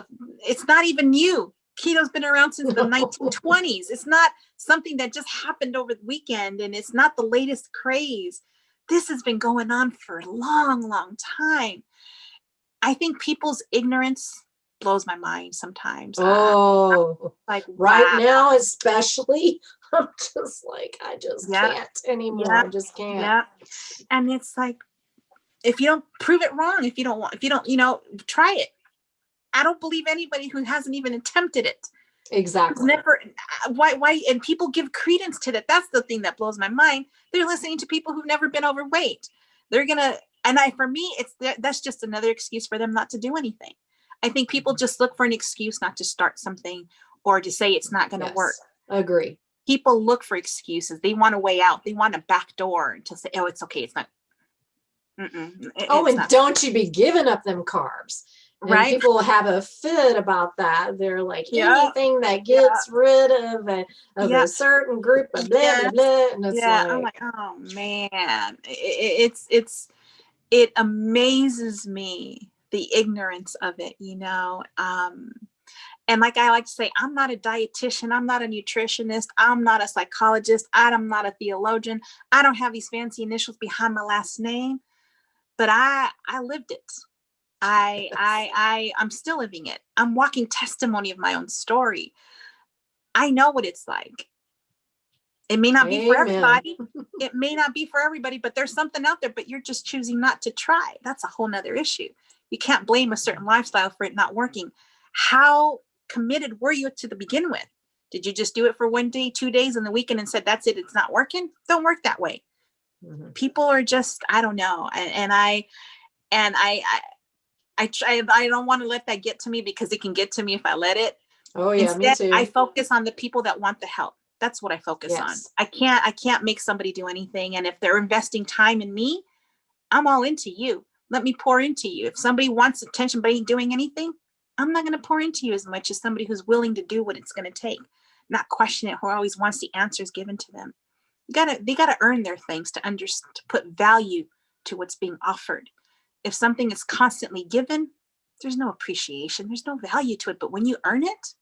S3: not even new. Keto's been around since the 1920s. It's not something that just happened over the weekend, and it's not the latest craze. This has been going on for a long, long time. I think people's ignorance blows my mind sometimes.
S1: Oh,
S3: like
S1: right now, especially, I'm just like, I just can't anymore. I just can't.
S3: Yeah. And it's like, if you don't prove it wrong, if you don't, try it. I don't believe anybody who hasn't even attempted it.
S1: Exactly.
S3: Why? And people give credence to that. That's the thing that blows my mind. They're listening to people who've never been overweight. For me, that's just another excuse for them not to do anything. I think people just look for an excuse not to start something or to say it's not going to work.
S1: Agree.
S3: People look for excuses. They want a way out. They want a back door to say, oh, it's okay. It's not.
S1: Don't you be giving up them carbs. And
S3: right.
S1: People have a fit about that. They're like, anything that gets rid of a certain group of blah, blah, blah. And it's
S3: I'm like, oh man, it amazes me, the ignorance of it, and like I like to say, I'm not a dietitian. I'm not a nutritionist. I'm not a psychologist. I'm not a theologian. I don't have these fancy initials behind my last name, but I lived it. I'm still living it. I'm walking testimony of my own story. I know what it's like. It may not be for everybody. It may not be for everybody, but there's something out there, but you're just choosing not to try. That's a whole nother issue. You can't blame a certain lifestyle for it not working. How committed were you to begin with? Did you just do it for 1 day, 2 days in the weekend and said, that's it, it's not working? Don't work that way. Mm-hmm. People are just, I don't know. And I don't want to let that get to me, because it can get to me if I let it.
S1: Oh yeah,
S3: Instead,
S1: me too.
S3: I focus on the people that want the help. That's what I focus on. I can't make somebody do anything. And if they're investing time in me, I'm all into you. Let me pour into you. If somebody wants attention but ain't doing anything, I'm not going to pour into you as much as somebody who's willing to do what it's going to take, not question it, who always wants the answers given to them. They gotta earn their things to put value to what's being offered. If something is constantly given, there's no appreciation, there's no value to it. But when you earn it,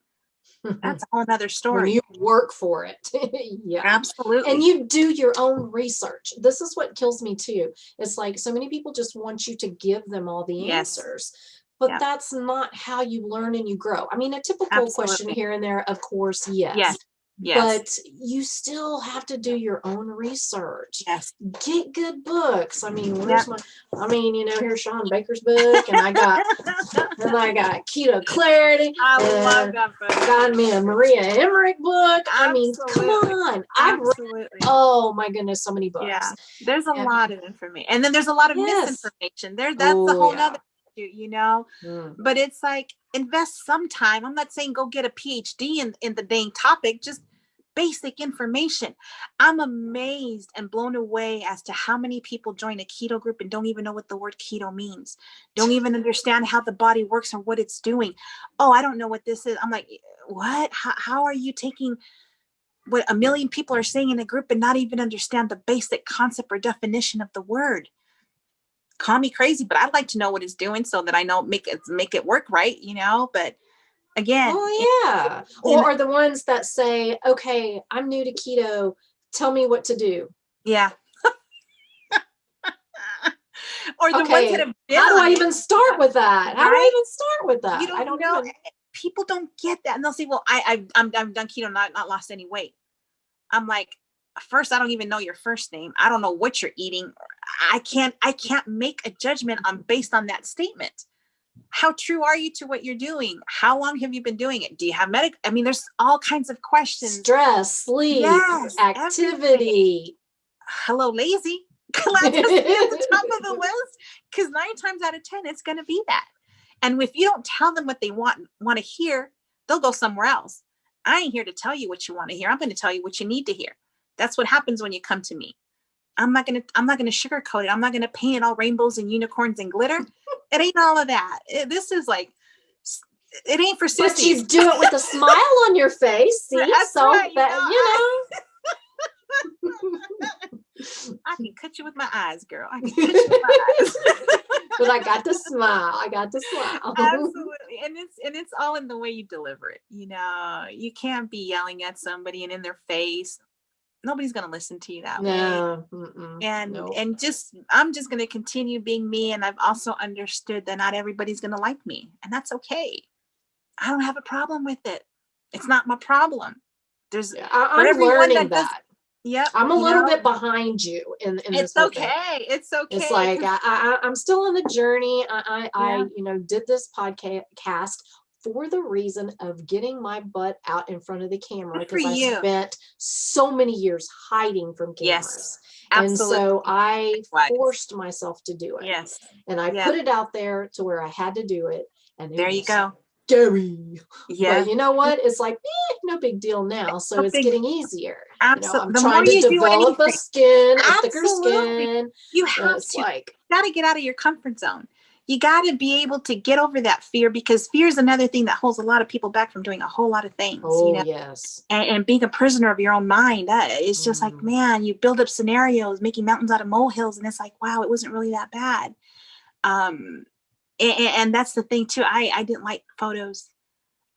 S3: that's a whole nother
S1: When
S3: story.
S1: you work for it. Yeah.
S3: Absolutely.
S1: And you do your own research. This is what kills me too. It's like so many people just want you to give them all the
S3: Yes.
S1: answers, but
S3: Yep.
S1: that's not how you learn and you grow. I mean, a typical question
S3: Absolutely.
S1: here and there, of course, yes.
S3: Yes. Yes.
S1: But you still have to do your own research.
S3: Yes.
S1: Get good books. I mean,
S3: Yep.
S1: here's Sean Baker's book, and I got Keto Clarity.
S3: I love
S1: and
S3: that book.
S1: got me a Maria Emmerich book. I mean, come
S3: Absolutely.
S1: on. I've read,
S3: Absolutely.
S1: oh my goodness, so many books.
S3: Yeah. There's a
S1: And-
S3: lot of information. And then there's a lot of
S1: Yes.
S3: misinformation. That's the
S1: Oh,
S3: whole
S1: yeah.
S3: nother issue, you know.
S1: Mm.
S3: But it's like, invest some time. I'm not saying go get a PhD in the dang topic, just basic information. I'm amazed and blown away as to how many people join a keto group and don't even know what the word keto means, don't even understand how the body works or what it's doing. Oh, I don't know what this is. I'm like, what? How are you taking what a million people are saying in a group and not even understand the basic concept or definition of the word? Call me crazy, but I'd like to know what it's doing so that I know make it work right, you know. But again,
S1: oh yeah. Or the ones that say, okay, I'm new to keto, tell me what to do.
S3: Yeah. Or the ones
S1: Okay,
S3: that have been
S1: how do
S3: on
S1: I
S3: it,
S1: even start with that? How do I
S3: Right?
S1: even start with that?
S3: you
S1: I
S3: don't
S1: don't
S3: know.
S1: even.
S3: People don't get that, and they'll say, "Well, I'm done keto, not lost any weight." I'm like, first, I don't even know your first name. I don't know what you're eating. I can't make a judgment based on that statement. How true are you to what you're doing? How long have you been doing it? Do you have I mean, there's all kinds of questions.
S1: Stress, sleep,
S3: Yes,
S1: activity.
S3: Hello, lazy. Glad to see at the top of the list, because 9 times out of 10, it's going to be that. And if you don't tell them what they want to hear, they'll go somewhere else. I ain't here to tell you what you want to hear. I'm going to tell you what you need to hear. That's what happens when you come to me. I'm not going to sugarcoat it. I'm not going to paint it all rainbows and unicorns and glitter. It ain't all of that. This is like, it ain't for sissies.
S1: But you do it with a smile on your face. See,
S3: That's
S1: so
S3: right,
S1: that
S3: I can cut you with my eyes, girl. I can cut you with my eyes.
S1: But I got to smile.
S3: Absolutely. And it's all in the way you deliver it. You know, you can't be yelling at somebody and in their face. Nobody's going to listen to you that way. And
S1: nope.
S3: I'm just going to continue being me. And I've also understood that not everybody's going to like me, and that's okay. I don't have a problem with it. It's not my problem.
S1: I'm learning that.
S3: Yep.
S1: I'm a little bit behind you in this.
S3: It's okay. It's okay.
S1: It's like I'm still on the journey. I did this podcast for the reason of getting my butt out in front of the camera, because I spent so many years hiding from cameras.
S3: Yes, absolutely.
S1: And so I forced myself to do it.
S3: Yes.
S1: And I put it out there to where I had to do it. And
S3: there you go.
S1: Scary.
S3: Yeah.
S1: But you know what? It's like, no big deal now. So it's getting easier.
S3: Absolutely.
S1: I'm trying to develop a thicker skin.
S3: You have to. Got to get out of your comfort zone. You got to be able to get over that fear, because fear is another thing that holds a lot of people back from doing a whole lot of things.
S1: Yes.
S3: And being a prisoner of your own mind. It's just like, man, you build up scenarios, making mountains out of molehills. And it's like, wow, it wasn't really that bad. And that's the thing too. I didn't like photos.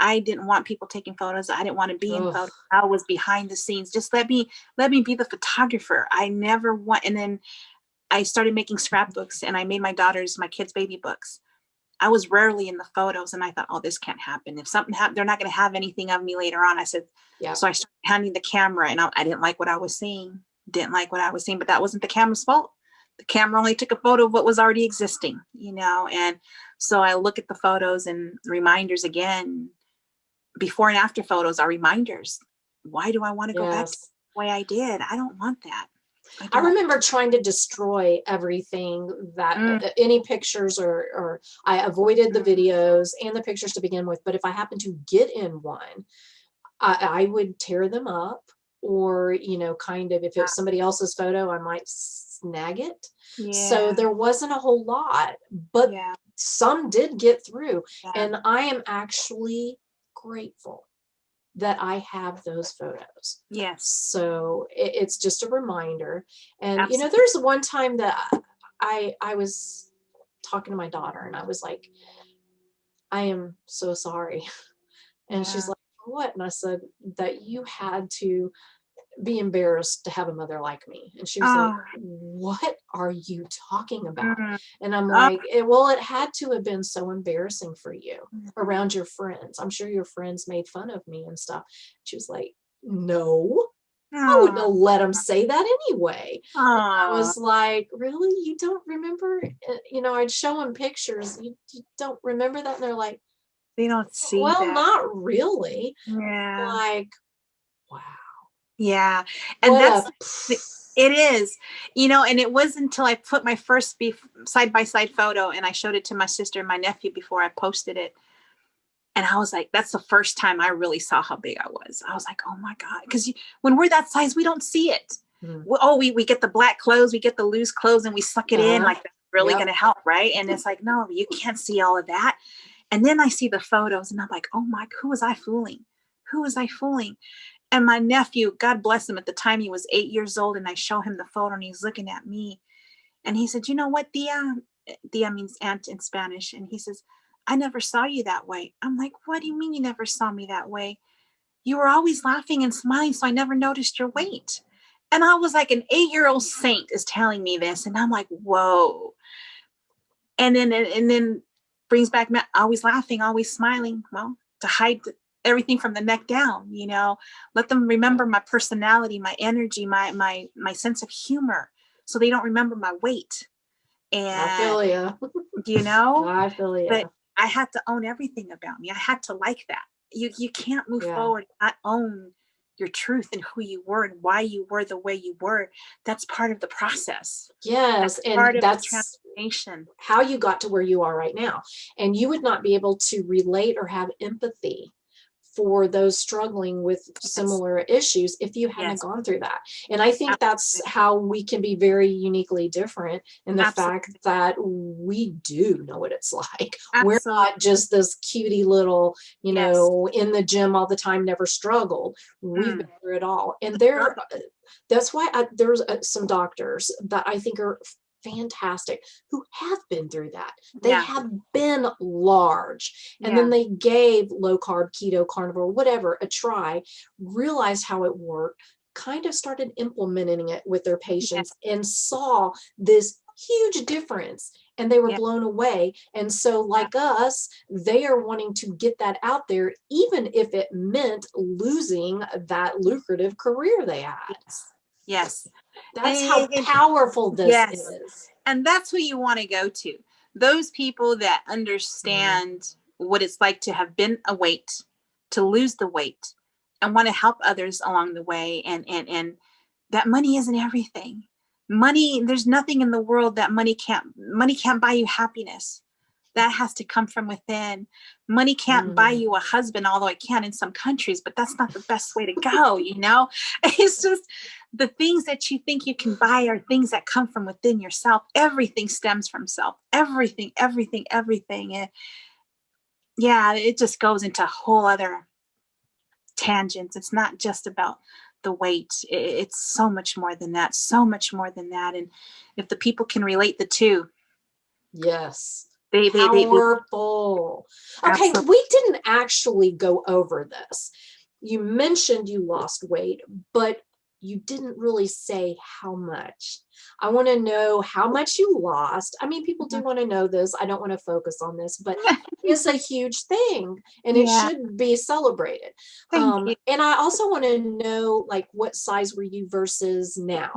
S3: I didn't want people taking photos. I didn't want to be in photos. I was behind the scenes. Just let me be the photographer. I never want. And then I started making scrapbooks, and I made my kids' baby books. I was rarely in the photos, and I thought, oh, this can't happen. If something happened, they're not going to have anything of me later on. I said, so I started handing the camera, and I didn't like what I was seeing. But that wasn't the camera's fault. The camera only took a photo of what was already existing, and so I look at the photos and reminders again. Before and after photos are reminders. Why do I want to go back to the way I did? I don't want that.
S1: I remember trying to destroy everything that any pictures or I avoided the videos and the pictures to begin with. But if I happened to get in one, I would tear them up, or, kind of, if it's somebody else's photo, I might snag it. Yeah. So there wasn't a whole lot, but some did get through. Yeah. And I am actually grateful that I have those photos.
S3: Yes.
S1: So it's just a reminder. And, there's one time that I was talking to my daughter, and I was like, I am so sorry. And she's like, what? And I said, that you had to be embarrassed to have a mother like me. And she was like,
S3: Oh,
S1: what are you talking about?
S3: mm,
S1: And I'm
S3: oh,
S1: like, well, it had to have been so embarrassing for you around your friends. I'm sure your friends made fun of me and stuff. She was like, no, I wouldn't
S3: oh,
S1: have let them say that anyway. I
S3: oh,
S1: was like, really? You don't remember? I'd show them pictures. You don't remember that? And they're like,
S3: they don't see
S1: well,
S3: that.
S1: not really.
S3: Yeah.
S1: Like, wow.
S3: Yeah. And
S1: What
S3: that's,
S1: a
S3: it is, and it wasn't until I put my first side by side photo and I showed it to my sister and my nephew before I posted it. And I was like, that's the first time I really saw how big I was. I was like, oh my God. Because when we're that size, we don't see it.
S1: Mm.
S3: We get the black clothes, we get the loose clothes, and we suck it in like that's really going to help, right? And it's like, no, you can't see all of that. And then I see the photos and I'm like, oh my, who was I fooling? Who was I fooling? And my nephew, God bless him, at the time he was 8 years old, and I show him the photo and he's looking at me. And he said, you know what, Dia? Dia means aunt in Spanish. And he says, I never saw you that way. I'm like, what do you mean you never saw me that way? You were always laughing and smiling, so I never noticed your weight. And I was like, an 8-year-old saint is telling me this. And I'm like, whoa. And then brings back, always laughing, always smiling. Well, to hide everything from the neck down, let them remember my personality, my energy, my sense of humor, so they don't remember my weight.
S1: I feel
S3: And
S1: you. I feel you.
S3: but I had to own everything about me. I had to like that. You can't move forward and not own your truth and who you were and why you were the way you were. That's part of the process.
S1: Yes,
S3: That's part
S1: and
S3: of the
S1: that's
S3: transformation.
S1: how you got to where you are right now. And you would not be able to relate or have empathy for those struggling with similar issues if you hadn't gone through that. And I think that's how we can be very uniquely different in the fact that we do know what it's like. We're not just this cutie little, in the gym all the time, never struggled. We've been through it all. And that's why there's some doctors that I think are fantastic who have been through that. They have been large, and then they gave low carb, keto, carnivore, whatever a try, realized how it worked, kind of started implementing it with their patients, and saw this huge difference, and they were blown away. And so like us, they are wanting to get that out there, even if it meant losing that lucrative career they had.
S3: Yes.
S1: That's how powerful this is.
S3: And that's who you want to go to. Those people that understand what it's like to have been a weight, to lose the weight, and want to help others along the way. And that money isn't everything. Money, there's nothing in the world that money can't buy you happiness. That has to come from within. Money can't buy you a husband, although it can in some countries, but that's not the best way to go, It's just the things that you think you can buy are things that come from within yourself. Everything stems from self. Everything. And it just goes into a whole other tangents. It's not just about the weight. It's so much more than that. And if the people can relate the two.
S1: Yes.
S3: They
S1: powerful. Okay, we didn't actually go over this. You mentioned you lost weight, but you didn't really say how much. I want to know how much you lost. I mean, people do want to know this. I don't want to focus on this, but it's a huge thing, and it should be celebrated. And I also want to know, like, what size were you versus now,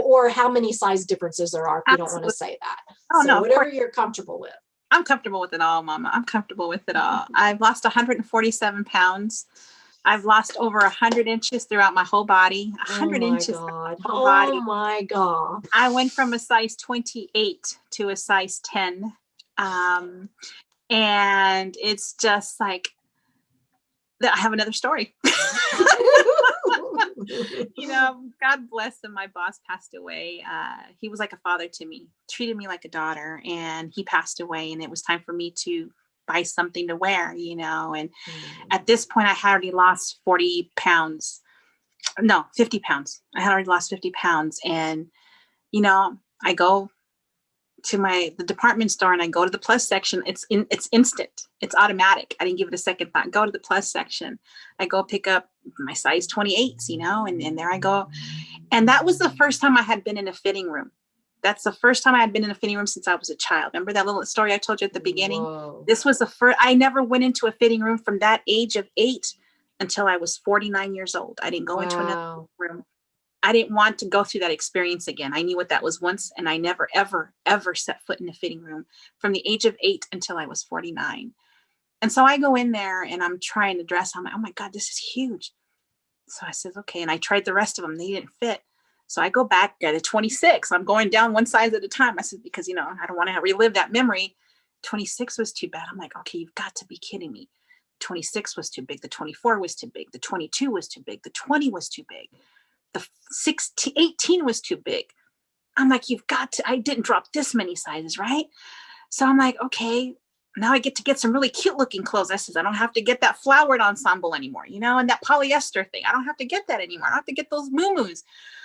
S1: or how many size differences there are, if you don't want to say that. Whatever you're comfortable with.
S3: I'm comfortable with it all, Mama. I'm comfortable with it all. I've lost 147 pounds. I've lost over 100 inches throughout my whole body. 100 inches.
S1: Oh my God.
S3: I went from a size 28 to a size 10. And it's just like, I have another story. God bless him. My boss passed away. He was like a father to me, treated me like a daughter, and he passed away. And it was time for me to buy something to wear, and at this point I had already lost 50 pounds. I had already lost 50 pounds. And, I go the department store and I go to the plus section. It's instant. It's automatic. I didn't give it a second thought. Go to the plus section. I go pick up my size 28s, and there I go. And that was the first time I had been in a fitting room. That's the first time I had been in a fitting room since I was a child. Remember that little story I told you at the beginning?
S1: Whoa.
S3: This was the first, I never went into a fitting room from that age of 8 until I was 49 years old. I didn't go into another room. I didn't want to go through that experience again. I knew what that was once, and I never, ever, ever set foot in a fitting room from the age of 8 until I was 49. And so I go in there and I'm trying to dress. I'm like, oh my God, this is huge. So I said, okay. And I tried the rest of them. They didn't fit. So I go back at a 26. I'm going down one size at a time. I said, because, I don't want to relive that memory. 26 was too bad. I'm like, okay, you've got to be kidding me. 26 was too big. The 24 was too big. The 22 was too big. The 20 was too big. The 18 was too big. I'm like, I didn't drop this many sizes, right? So I'm like, okay, now I get some really cute looking clothes. I says, I don't have to get that flowered ensemble anymore, and that polyester thing. I don't have to get that anymore. I don't have to get those muumuus.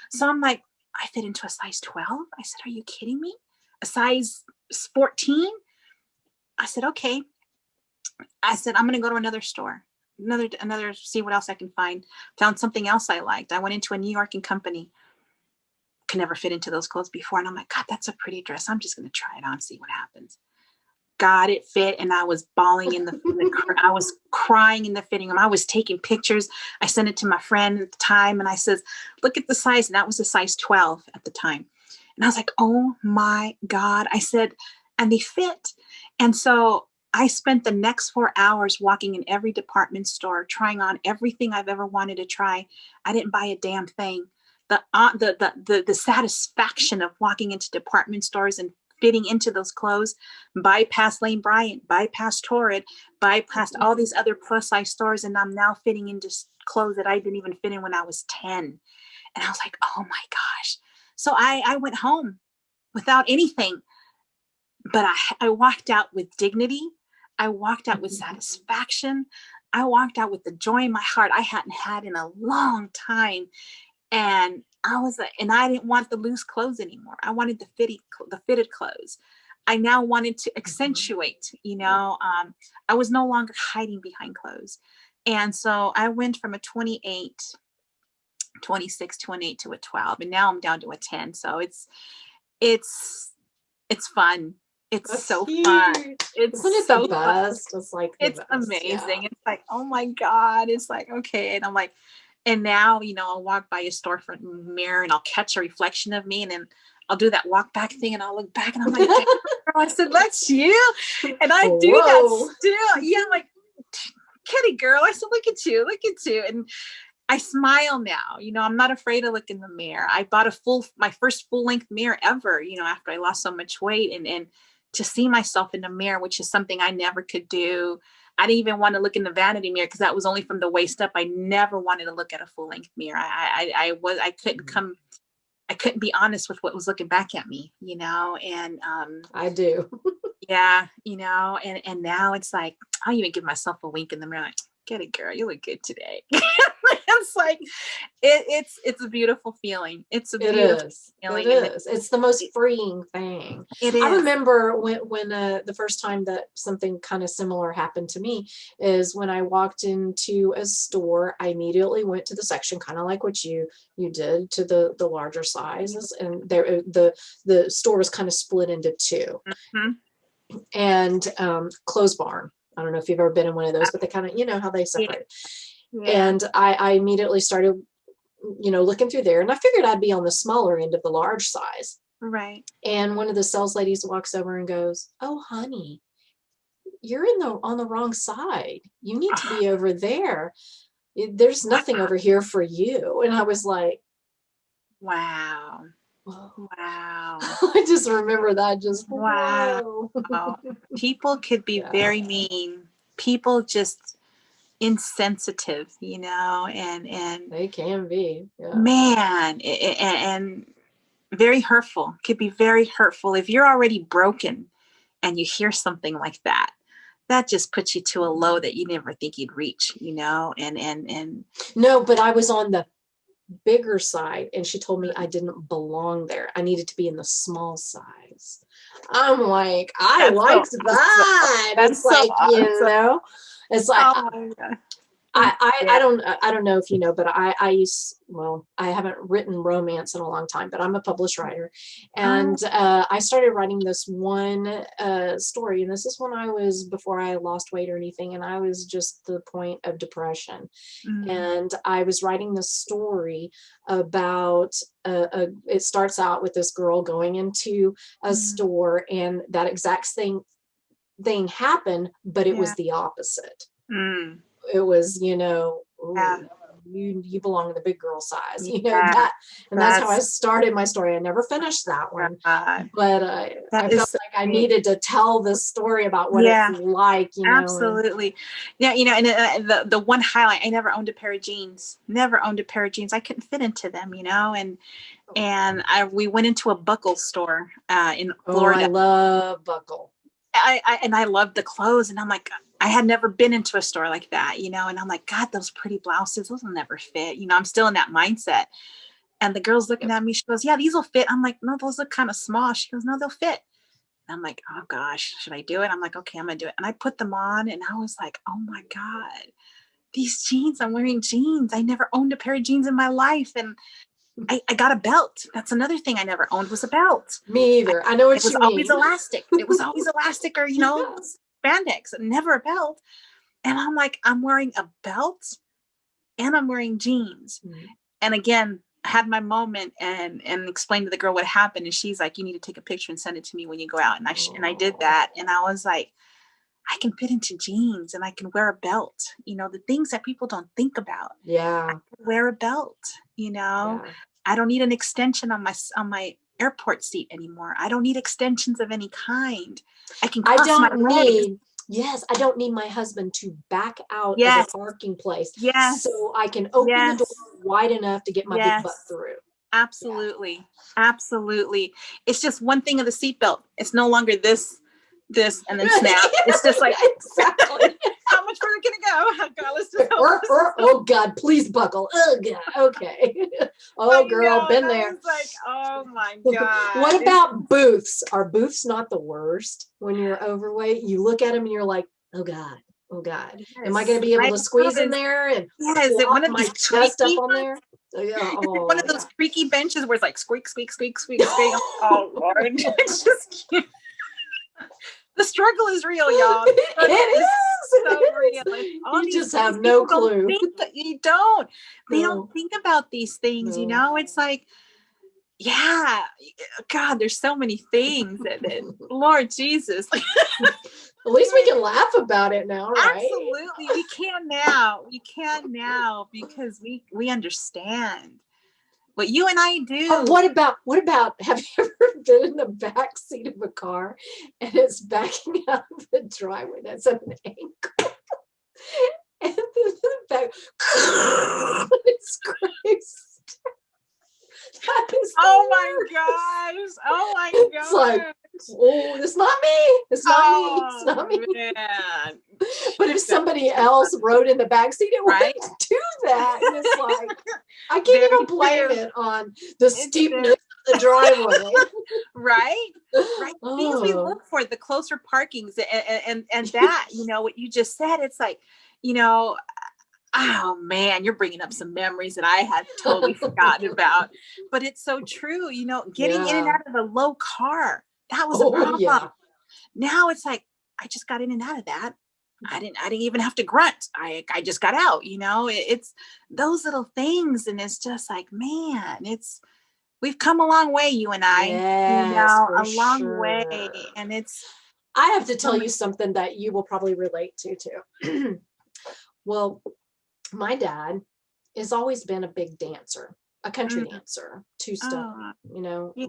S3: So I'm like, I fit into a size 12. I said, are you kidding me? A size 14? I said, okay. I said, I'm going to go to another store. Another, see what else I can find. Found something else I liked. I went into a New York & Company. Could never fit into those clothes before. And I'm like, God, that's a pretty dress. I'm just going to try it on, see what happens. God, it fit. And I was bawling I was crying in the fitting room. I was taking pictures. I sent it to my friend at the time. And I says, look at the size. And that was a size 12 at the time. And I was like, oh my God. I said, and they fit. And so I spent the next 4 hours walking in every department store, trying on everything I've ever wanted to try. I didn't buy a damn thing. The satisfaction of walking into department stores and fitting into those clothes, bypassed Lane Bryant, bypassed Torrid, bypassed all these other plus size stores. And I'm now fitting into clothes that I didn't even fit in when I was 10. And I was like, oh my gosh. So I went home without anything, but I walked out with dignity. I walked out with satisfaction. I walked out with the joy in my heart I hadn't had in a long time. And I didn't want the loose clothes anymore. I wanted the fitted clothes. I now wanted to accentuate, I was no longer hiding behind clothes. And so I went from a 26, 28 to a 12. And now I'm down to a 10. So it's fun. It's so
S1: cute.
S3: Fun.
S1: Isn't it so the best? Fun. It's like
S3: it's best. Amazing. Yeah. It's like, oh my God. It's like, okay. And I'm like, and now, I'll walk by a storefront mirror and I'll catch a reflection of me, and then I'll do that walk back thing and I'll look back and I'm like, I said, that's you. And I do that still. Yeah. I'm like, kitty girl. I said, look at you. And I smile now, I'm not afraid to look in the mirror. I bought my first full length mirror ever, after I lost so much weight, and to see myself in the mirror, which is something I never could do. I didn't even want to look in the vanity mirror because that was only from the waist up. I never wanted to look at a full length mirror. I couldn't be honest with what was looking back at me, and
S1: I do.
S3: Yeah, and now it's like, I'll even give myself a wink in the mirror, like, get it, girl, you look good today. It's like, it's a beautiful feeling. It's a beautiful feeling.
S1: It is. It's the most freeing thing.
S3: It is.
S1: I remember when the first time that something kind of similar happened to me is when I walked into a store. I immediately went to the section, kind of like what you did, to the larger sizes, and there the store was kind of split into two. Mm-hmm. And Clothes Barn. I don't know if you've ever been in one of those, but they kind of, how they separate. Yeah. And I immediately started, looking through there, and I figured I'd be on the smaller end of the large size.
S3: Right.
S1: And one of the sales ladies walks over and goes, "Oh, honey, you're on the wrong side. You need to be over there. There's nothing over here for you." And I was like,
S3: wow. Whoa. Wow.
S1: I just remember that. Just
S3: wow. People could be very mean. People just insensitive, and
S1: they can be. Yeah.
S3: Man, and very hurtful. Could be very hurtful if you're already broken and you hear something like that. That just puts you to a low that you never think you'd reach, and
S1: no, but I was on the bigger side, and she told me I didn't belong there. I needed to be in the small size. I'm like, I
S3: That's so
S1: liked
S3: awesome.
S1: that.
S3: That's
S1: It's
S3: so
S1: like, you
S3: awesome.
S1: know, it's like,
S3: Oh my God.
S1: I don't know if you know, but I haven't written romance in a long time, but I'm a published writer. And I started writing this one story. And this is when I was, before I lost weight or anything. And I was just the point of depression. And I was writing this story about, it starts out with this girl going into a store, and that exact same thing happened, but it was the opposite. It was,
S3: Yeah.
S1: you belong in the big girl size,
S3: Yeah.
S1: that, and that's how I started my story. I never finished that one, but I felt like I needed to tell this story about what it's like,
S3: Absolutely. Yeah, and the one highlight, I never owned a pair of jeans. I couldn't fit into them, and we went into a buckle store in Florida.
S1: I love buckle.
S3: I loved the clothes, and I'm like, I had never been into a store like that, and I'm like, God, those pretty blouses, those will never fit. I'm still in that mindset. And the girl's looking at me. She goes, yeah, these will fit. I'm like, no, those look kind of small. She goes, no, they'll fit. And I'm like, oh gosh, should I do it? I'm like, okay, I'm gonna do it. And I put them on, and I was like, oh my God, these jeans, I'm wearing jeans. I never owned a pair of jeans in my life. And I got a belt. That's another thing I never owned, was a belt.
S1: Me either. I know what you mean.
S3: Always elastic. It was always elastic, or, spandex, never a belt. And I'm like, I'm wearing a belt and I'm wearing jeans. And again, I had my moment and explained to the girl what happened. And she's like, you need to take a picture and send it to me when you go out. And I did that. And I was like, I can fit into jeans and I can wear a belt, the things that people don't think about.
S1: Yeah.
S3: I can wear a belt, I don't need an extension on my airport seat anymore. I don't need extensions of any kind. I can cross my legs.
S1: I don't need my husband to back out of the parking place. So I can open the door wide enough to get my big butt through.
S3: Absolutely. Absolutely. It's just one thing of the seatbelt. It's no longer this, and then snap. It's just like,
S1: exactly.
S3: How much further can it go? Oh God, let's just
S1: oh God, please buckle. Oh God. Okay. Oh girl, been there.
S3: It's like, oh my God.
S1: What about booths? Are booths not the worst when you're overweight? You look at them and you're like, oh God. Oh God. Am I going to be able to squeeze in there and
S3: is it one of
S1: my chest up on there?
S3: One of those creaky benches where it's like squeak, squeak, squeak, squeak, squeak. Oh Lord. It's just cute. The struggle is real, y'all.
S1: It is
S3: so real.
S1: You just have no clue.
S3: You don't. They don't think about these things, It's like, yeah, God, there's so many things that Lord Jesus.
S1: At least we can laugh about it now, right?
S3: Absolutely. We can now because we understand what you and I do.
S1: Oh, what about, have you ever been in the back seat of a car and it's backing out of the driveway that's at an angle? And then the back, it's crazy.
S3: Oh my gosh.
S1: It's like, oh, it's not me. It's not me.
S3: Man.
S1: But if somebody else rode in the back seat, it wouldn't do that. And it's like, I can't even blame it on the steepness of the driveway.
S3: Right. Things we look for, the closer parkings and that, what you just said, it's like, oh man, you're bringing up some memories that I had totally forgotten about. But it's so true, getting in and out of a low car. That was a problem. Yeah. Now it's like, I just got in and out of that. I didn't even have to grunt. I just got out, it's those little things. And it's just like, man, we've come a long way, you and I, a long way. And
S1: I have to tell you something that you will probably relate to too. Well, my dad has always been a big dancer, a country dancer, two-step,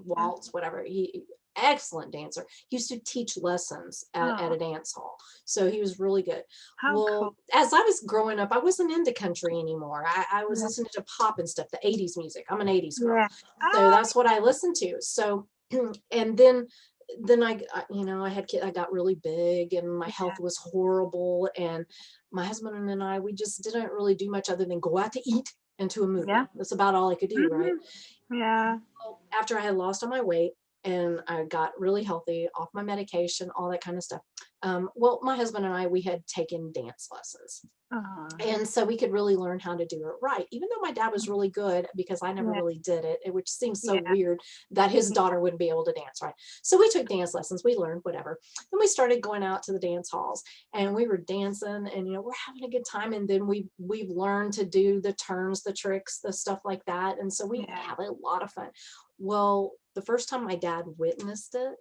S1: waltz, whatever. He excellent dancer. He used to teach lessons at a dance hall. So he was really good. Cool. As I was growing up, I wasn't into country anymore. I was listening to pop and stuff, the 80s music. I'm an 80s girl. Yeah. So that's what I listened to. So, and then I had kids, I got really big and my health was horrible. And my husband and I, we just didn't really do much other than go out to eat and to a movie. Yeah. That's about all I could do. Right.
S3: Yeah.
S1: Well, after I had lost all my weight and I got really healthy, off my medication, all that kind of stuff. Well, my husband and I, we had taken dance lessons. And so we could really learn how to do it right, even though my dad was really good, because I never really did it, which seems so weird that his daughter wouldn't be able to dance right. So we took dance lessons, we learned whatever. Then we started going out to the dance halls and we were dancing, and we're having a good time. And then we've learned to do the turns, the tricks, the stuff like that. And so we had a lot of fun. Well, the first time my dad witnessed it,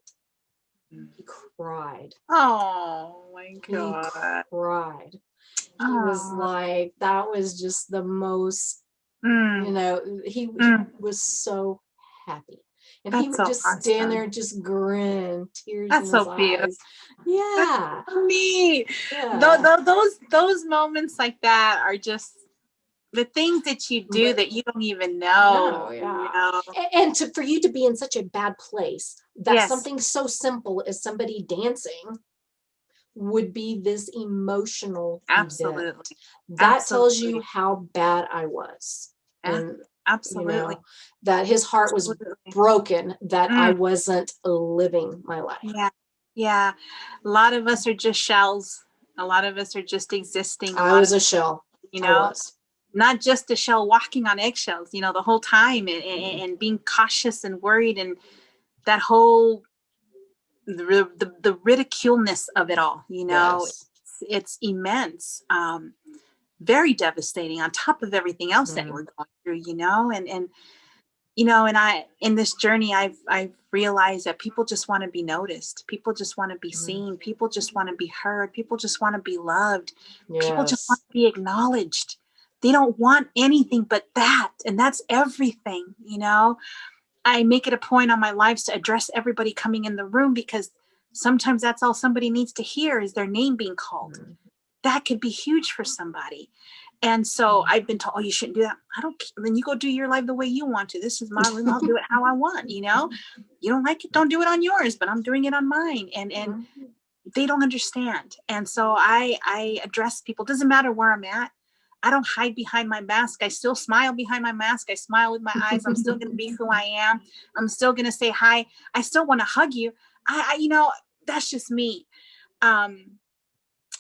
S1: he cried.
S3: Oh my God.
S1: He cried. He was like, that was just the most, he was so happy. And he would just stand there and just grin, tears in his eyes. Yeah.
S3: That's so neat.
S1: Yeah.
S3: Those moments like that are just the things that you do that you don't even know.
S1: And for you to be in such a bad place, that something so simple as somebody dancing would be this emotional event. That tells you how bad I was. And
S3: absolutely.
S1: That his heart was broken, that I wasn't living my life.
S3: Yeah. A lot of us are just shells. A lot of us are just existing.
S1: I was a shell.
S3: Not just a shell walking on eggshells, the whole time, and being cautious and worried, and that whole the ridiculeness of it all, it's immense, very devastating on top of everything else that we're going through, and I, in this journey, I've realized that people just want to be noticed. People just want to be seen. People just want to be heard. People just want to be loved. People just want to be acknowledged. They don't want anything but that. And that's everything, I make it a point on my lives to address everybody coming in the room, because sometimes that's all somebody needs to hear is their name being called. That could be huge for somebody. And so I've been told, you shouldn't do that. I don't care. Then you go do your life the way you want to. This is my room. I'll do it how I want. You don't like it, don't do it on yours, but I'm doing it on mine. And they don't understand. And so I address people. Doesn't matter where I'm at. I don't hide behind my mask. I still smile behind my mask. I smile with my eyes. I'm still going to be who I am. I'm still going to say hi. I still want to hug you. That's just me. I'm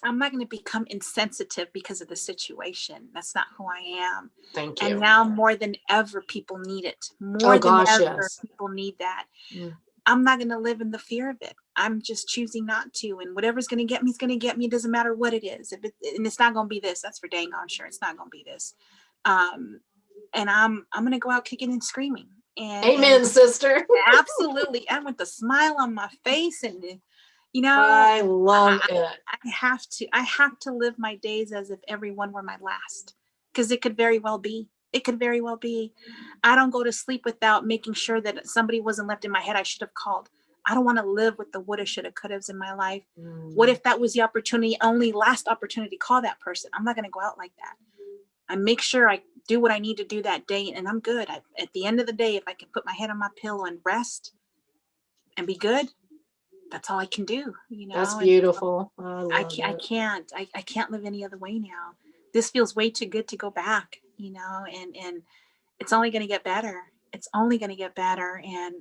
S3: not going to become insensitive because of the situation. That's not who I am.
S1: Thank you.
S3: And now more than ever, people need it. More than ever, people need that. I'm not going to live in the fear of it. I'm just choosing not to. And whatever's going to get me is going to get me. It doesn't matter what it is. And it's not going to be this. That's for dang on sure. It's not going to be this. And I'm going to go out kicking and screaming.
S1: Amen, sister.
S3: Absolutely. And with the smile on my face, and
S1: I love it.
S3: I have to live my days as if everyone were my last, because it could very well be. It could very well be. I don't go to sleep without making sure that somebody wasn't left in my head I should have called. I don't want to live with the woulda, shoulda, couldas in my life. What if that was the opportunity, only last opportunity to call that person? I'm not going to go out like that. I make sure I do what I need to do that day, and I'm good. At the end of the day, if I can put my head on my pillow and rest and be good, that's all I can do.
S1: That's beautiful.
S3: I can't live any other way now. This feels way too good to go back, and it's only going to get better. It's only going to get better. And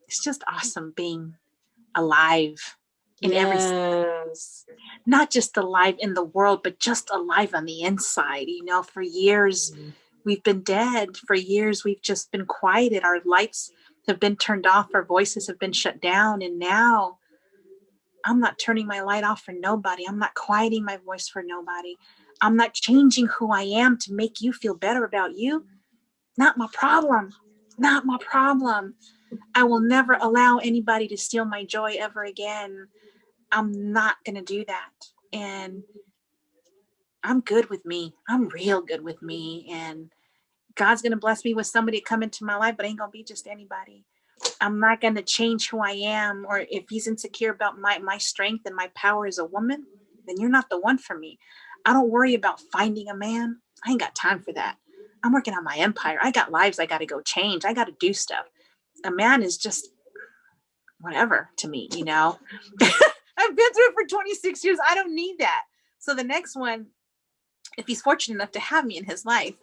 S3: it's just awesome being alive in every sense. Not just alive in the world, but just alive on the inside. For years we've been dead. For years we've just been quieted. Our lights have been turned off. Our voices have been shut down. And now I'm not turning my light off for nobody. I'm not quieting my voice for nobody. I'm not changing who I am to make you feel better about you. Not my problem. Not my problem. I will never allow anybody to steal my joy ever again. I'm not going to do that. And I'm good with me. I'm real good with me. And God's going to bless me with somebody to come into my life, but it ain't going to be just anybody. I'm not going to change who I am. Or if he's insecure about my strength and my power as a woman, then you're not the one for me. I don't worry about finding a man. I ain't got time for that. I'm working on my empire. I got lives I got to go change. I got to do stuff. A man is just whatever to me, I've been through it for 26 years. I don't need that. So the next one, if he's fortunate enough to have me in his life,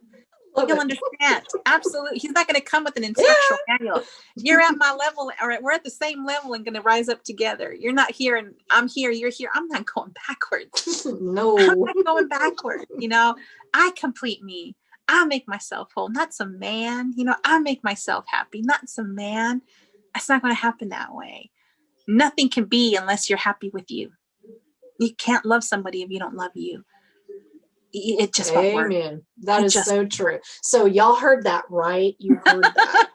S1: Love
S3: He'll
S1: it.
S3: understand. Absolutely. He's not going to come with an instructional manual. You're at my level, all right, we're at the same level and going to rise up together. You're not here and I'm here, you're here. I'm not going backwards.
S1: No.
S3: I'm not going backward. I complete me. I make myself whole, not some man. I make myself happy, not some man. It's not going to happen that way. Nothing can be unless you're happy with you. You can't love somebody if you don't love you. It just won't work.
S1: Amen. That is so true. So y'all heard that, right? You heard that.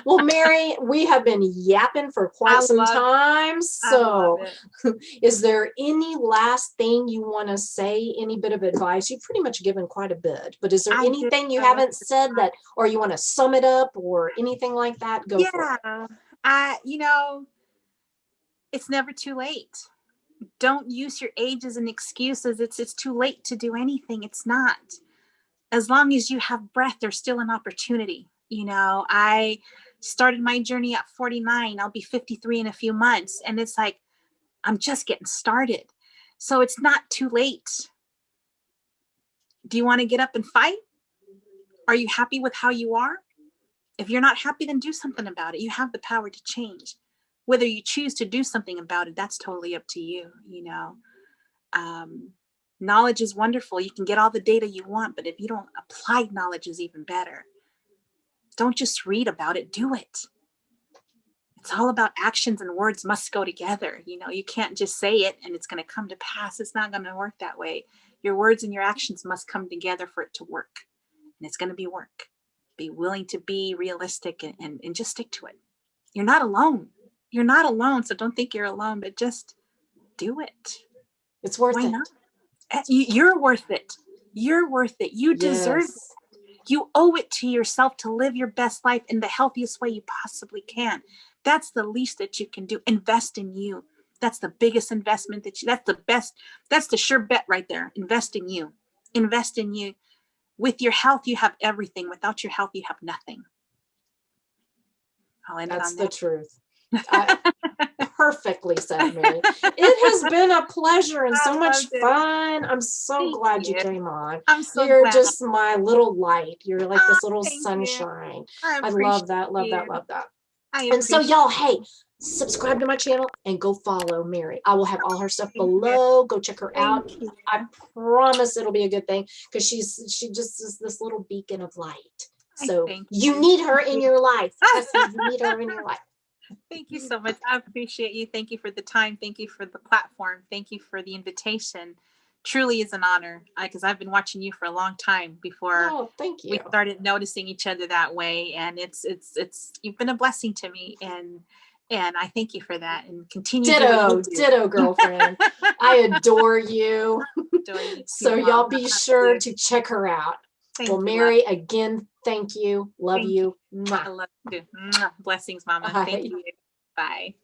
S1: Well, Mary, we have been yapping for quite some time. So is there any last thing you want to say? Any bit of advice? You've pretty much given quite a bit, but is there anything you haven't said that, or you want to sum it up or anything like that? Go for it.
S3: It's never too late. Don't use your age as an excuse as it's too late to do anything. It's not. As long as you have breath, there's still an opportunity. I started my journey at 49. I'll be 53 in a few months. And it's like, I'm just getting started. So it's not too late. Do you want to get up and fight? Are you happy with how you are? If you're not happy, then do something about it. You have the power to change. Whether you choose to do something about it, that's totally up to you. Knowledge is wonderful. You can get all the data you want, but if you don't apply knowledge is even better. Don't just read about it, do it. It's all about actions, and words must go together. You can't just say it and it's going to come to pass. It's not going to work that way. Your words and your actions must come together for it to work. And it's going to be work. Be willing to be realistic and just stick to it. You're not alone. You're not alone. So don't think you're alone, but just do it.
S1: It's worth it.
S3: Not? You're worth it. You're worth it. You deserve it. You owe it to yourself to live your best life in the healthiest way you possibly can. That's the least that you can do. Invest in you. That's the biggest investment that's the best. That's the sure bet right there. Invest in you. Invest in you. With your health, you have everything. Without your health, you have nothing. I'll end
S1: That's
S3: on
S1: the
S3: that.
S1: Truth. Perfectly said, Mary. It has been a pleasure and so much fun. I'm so glad you came on.
S3: I'm so
S1: You're
S3: glad.
S1: just my little light. You're like this little sunshine. I love that. Love that. Love that. And so y'all, hey, subscribe to my channel and go follow Mary. I will have all her stuff below. Go check her out. I promise it'll be a good thing because she just is this little beacon of light. So you need her in your life. You need her in your life.
S3: Thank you so much. I appreciate you. Thank you for the time. Thank you for the platform. Thank you for the invitation. Truly is an honor because I've been watching you for a long time before we started noticing each other that way. And it's you've been a blessing to me, and I thank you for that. And continue.
S1: Ditto, girlfriend. I adore you. So y'all be sure to check her out. Well, Mary, again, thank you. Love you.
S3: I love you. Blessings, Mama. Thank you. Bye.